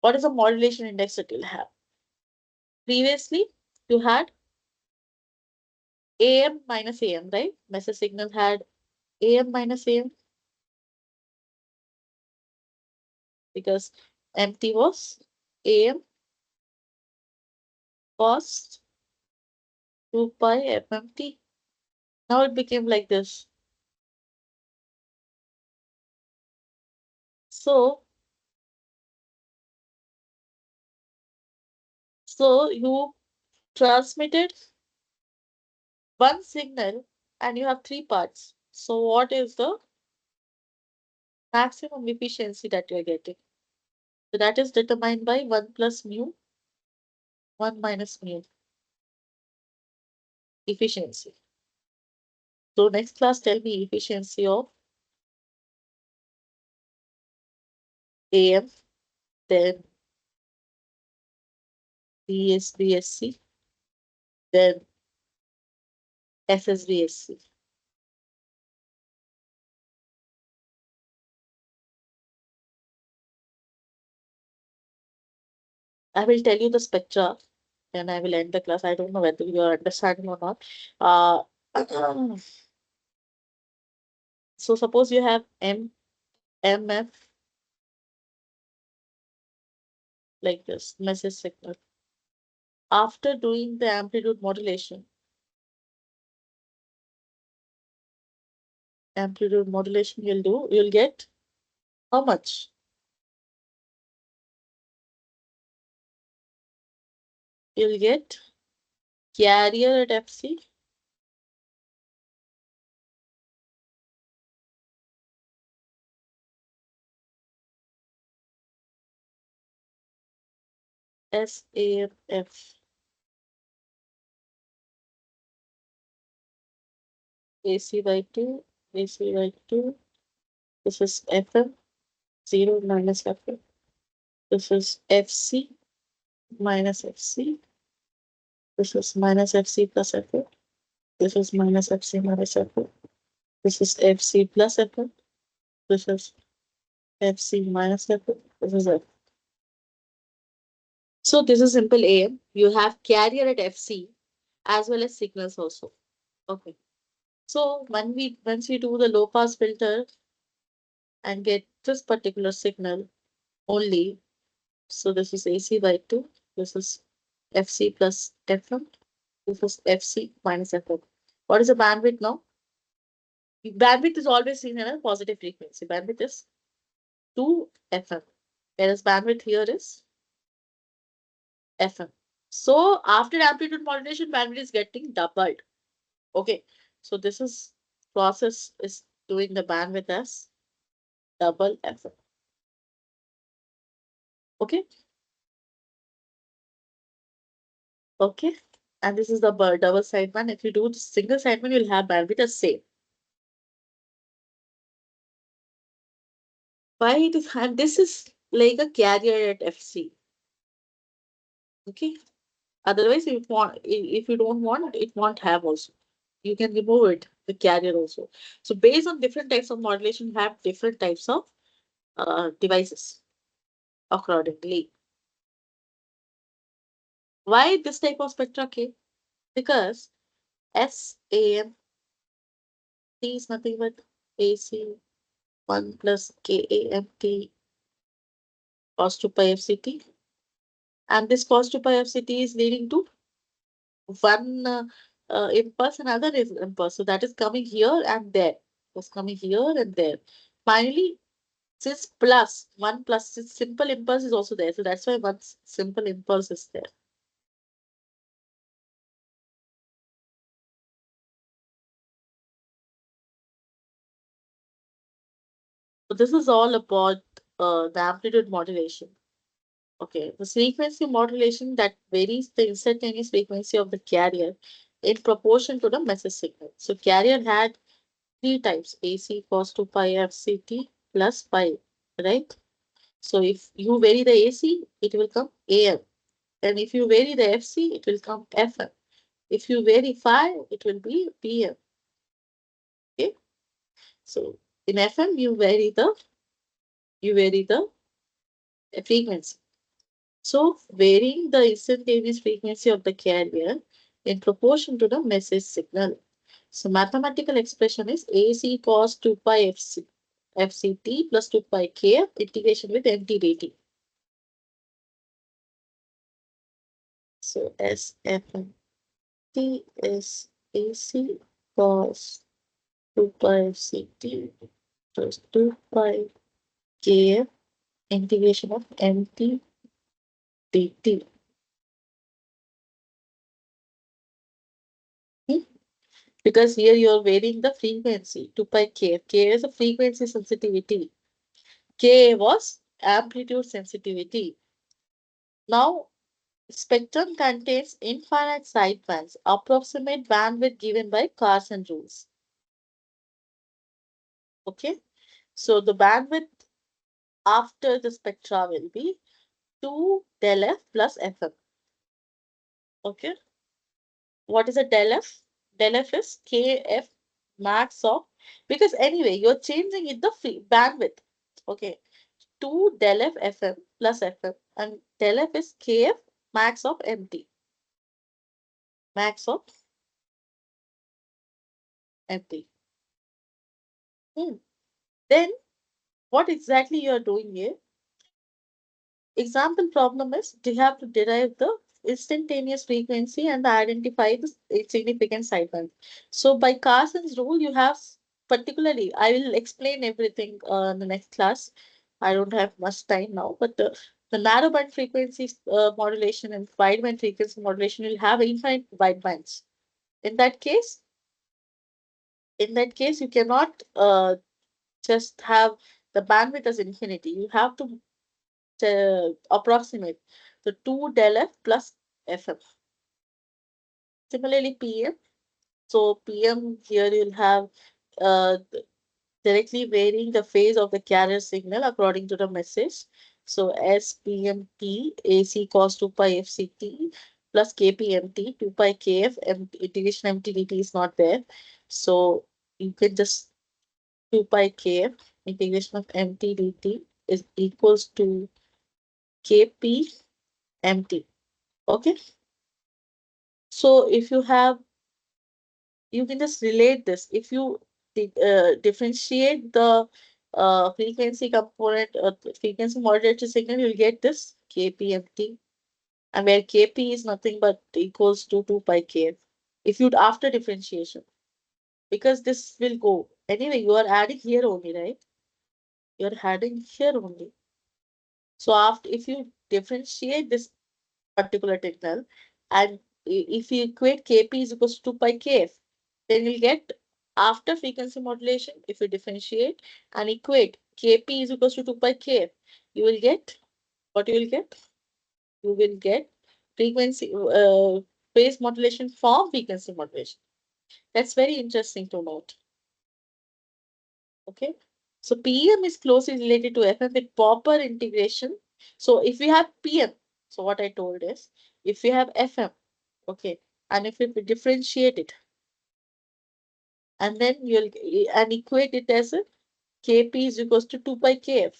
What is the modulation index that you'll have? Previously, you had AM minus AM, right? Message signal had AM minus AM because MT was AM cos 2 pi FMT. Now it became like this. So, so you transmitted one signal and you have three parts. So what is the maximum efficiency that you're getting? So that is determined by 1 plus mu, 1 minus mu efficiency. So next class, tell me efficiency of AM, then DSBSC, then SSBSC. I will tell you the spectra and I will end the class. I don't know whether you are understanding or not. Uh, so suppose you have MF like this, message signal. After doing the amplitude modulation you'll get how much? You'll get carrier at FC, SAMF, AC by 2, AC by 2. This is FM, 0 minus FM. This is FC minus FC. This is minus FC plus FM. This is minus FC minus FM. This is FC plus FM. This is FC minus FM. This is F. So this is simple AM. You have carrier at FC as well as signals also. Okay. So once we do the low pass filter and get this particular signal only, so this is AC by 2, this is FC plus FM, this is FC minus FM. What is the bandwidth now? Bandwidth is always seen in a positive frequency. Bandwidth is 2 FM, whereas bandwidth here is FM. So after amplitude modulation, bandwidth is getting doubled. Okay, so this is process is doing the bandwidth as double FM. Okay, okay, and this is the double sideband. If you do the single sideband, you'll have bandwidth as same. Why it is, and this is like a carrier at FC. Okay, Otherwise, if you don't want, it won't have also. You can remove it, the carrier also. So based on different types of modulation, you have different types of devices accordingly. Why this type of spectra K? Because SAM T is nothing but AC 1 plus KAMT cos 2 pi FCT. And this cos 2 pi FCT is leading to one impulse, another is impulse. So that is coming here and there. It's coming here and there. Finally, since plus, one plus, since simple impulse is also there. So that's why one simple impulse is there. So this is all about the amplitude modulation. Okay, the frequency modulation that varies the instantaneous frequency of the carrier in proportion to the message signal. So carrier had three types, AC cos 2 pi FCT plus pi, right? So if you vary the AC, it will come AM. And if you vary the FC, it will come FM. If you vary phi, it will be PM. Okay. So in FM, you vary the frequency. So varying the instantaneous frequency of the carrier in proportion to the message signal. So mathematical expression is AC cos 2 pi FCT plus 2 pi K integration with MT dt. So SFM T is AC cos 2 pi FCT plus 2 pi K integration of MT dt. Because here you are varying the frequency 2 pi K. K is a frequency sensitivity. K was amplitude sensitivity. Now, spectrum contains infinite sidebands, approximate bandwidth given by Carson rules. Okay, so the bandwidth after the spectra will be 2 del F plus FM. Okay, what is a del F? Del F is KF max of, because anyway, you're changing it the bandwidth. Okay, 2 del F FM plus FM, and del F is KF max of MT. Max of MT. Then what exactly you are doing here? Example problem is you have to derive the instantaneous frequency and identify the significant sideband. So by Carson's rule, you have particularly, I will explain everything in the next class. I don't have much time now, but the narrowband frequency modulation and wideband frequency modulation will have infinite widebands. In that case, you cannot just have the bandwidth as infinity. You have to approximate the 2 del F plus FM. Similarly, PM. So PM here you'll have uh, directly varying the phase of the carrier signal according to the message. So SPMT AC cos 2 pi FCT plus KPMT 2 pi KF integration MTDT is not there. So you can just 2 pi KF integration of MTDT is equals to KPMT. Okay. So if you have, you can just relate this. If you differentiate the frequency component, frequency modulated signal, you'll get this KPMT, and where KP is nothing but equals to 2 pi KF. If you'd after differentiation, because this will go. Anyway, you are adding here only, right? You're adding here only. So after, if you differentiate this particular signal, and if you equate Kp is equals to 2 pi Kf, then you'll get after frequency modulation, if you differentiate and equate Kp is equals to 2 pi Kf, you will get what you will get? You will get frequency phase modulation from frequency modulation. That's very interesting to note. Okay. So PM is closely related to FM with proper integration. So if we have PM, so what I told is, if we have Fm, okay, and if we differentiate it, and then you'll and equate it as a Kp is equals to 2 pi Kf,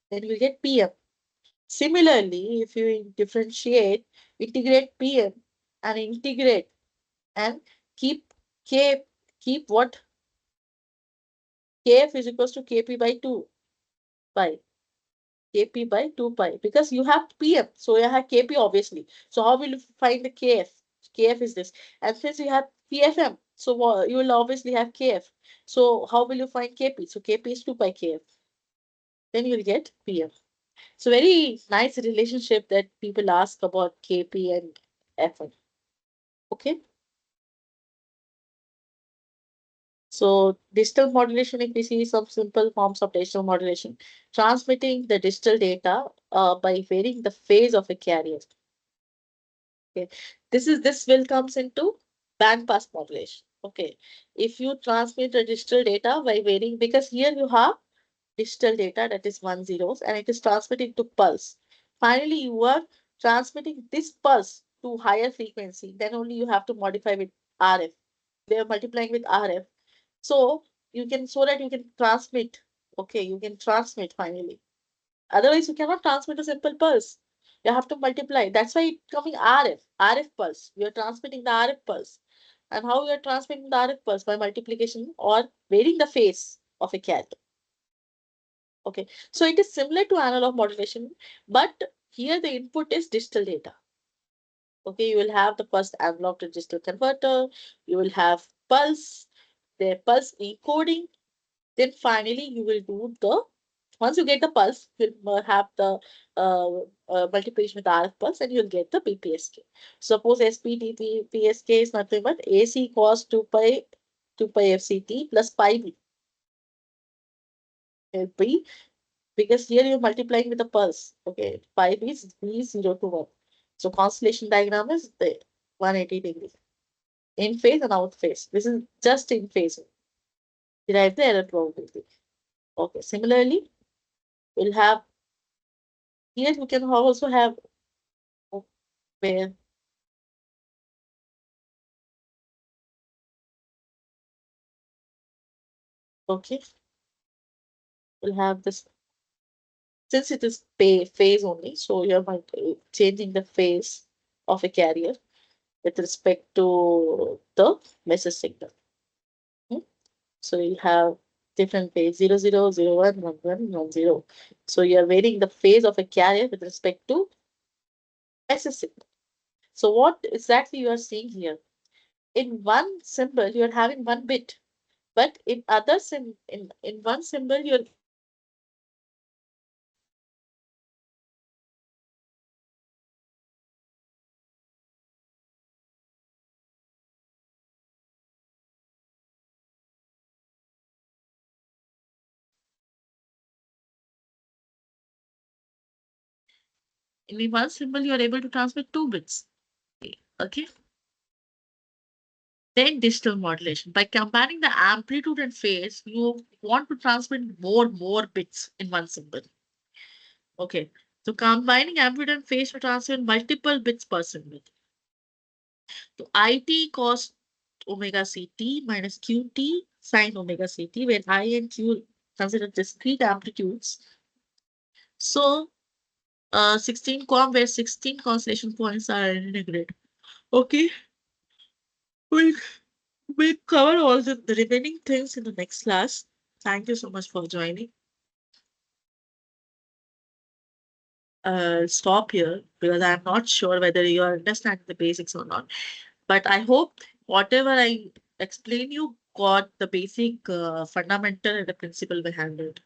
then you'll get Pm. Similarly, if you differentiate, integrate Pm and integrate and keep K, keep what? Kf is equals to Kp by 2 pi. Kp by 2 pi because you have Pm, so you have Kp obviously. So how will you find the Kf? Kf is this. And since you have Pfm, so you will obviously have Kf. So how will you find Kp? So Kp is 2 pi Kf. Then you'll get Pm. So very nice relationship that people ask about Kp and Fm. Okay. So digital modulation, if we see some simple forms of digital modulation, transmitting the digital data by varying the phase of a carrier. Okay, this will comes into band pass modulation. Okay, if you transmit the digital data by varying, because here you have digital data that is 1 zeros and it is transmitting to pulse. Finally, you are transmitting this pulse to higher frequency. Then only you have to modify with RF. They are multiplying with RF. So you can so that you can transmit. Okay, you can transmit finally. Otherwise, you cannot transmit a simple pulse. You have to multiply. That's why it's coming RF pulse. We are transmitting the RF pulse. And how we are transmitting the RF pulse? By multiplication or varying the phase of a carrier. Okay, so it is similar to analog modulation, but here the input is digital data. Okay, you will have the first analog to digital converter, you will have pulse, the pulse encoding, then finally you will do the, once you get the pulse, you'll have the multiplication with the RF pulse and you'll get the BPSK. Suppose SPTPSK is nothing but AC cos 2 pi FCT plus pi B, because here you're multiplying with a pulse. Okay, pi b is b 0 to 1. So constellation diagram is the 180 degrees in phase and out phase. This is just in phase. Derive the error probability. Okay, similarly, we'll have here you can also have where okay, we'll have this since it is phase only, so you're changing the phase of a carrier with respect to the message signal. Hmm? So you have different phase 0, 0, 0, 1, 1, 1, 1, 0. So you're varying the phase of a carrier with respect to message signal. So what exactly you are seeing here? In one symbol, you're having one bit, but in other in one symbol, you're in one symbol, you're able to transmit 2 bits. Okay. Then digital modulation. By combining the amplitude and phase, you want to transmit more bits in one symbol. Okay. So combining amplitude and phase to transmit multiple bits per symbol. So IT cos omega ct minus qt sine omega ct, where I and q consider discrete amplitudes. So 16 where 16 constellation points are integrated. Okay. We we'll cover all the remaining things in the next class. Thank you so much for joining. Stop here because I'm not sure whether you are understanding the basics or not. But I hope whatever I explain you got the basic fundamental and the principle behind it.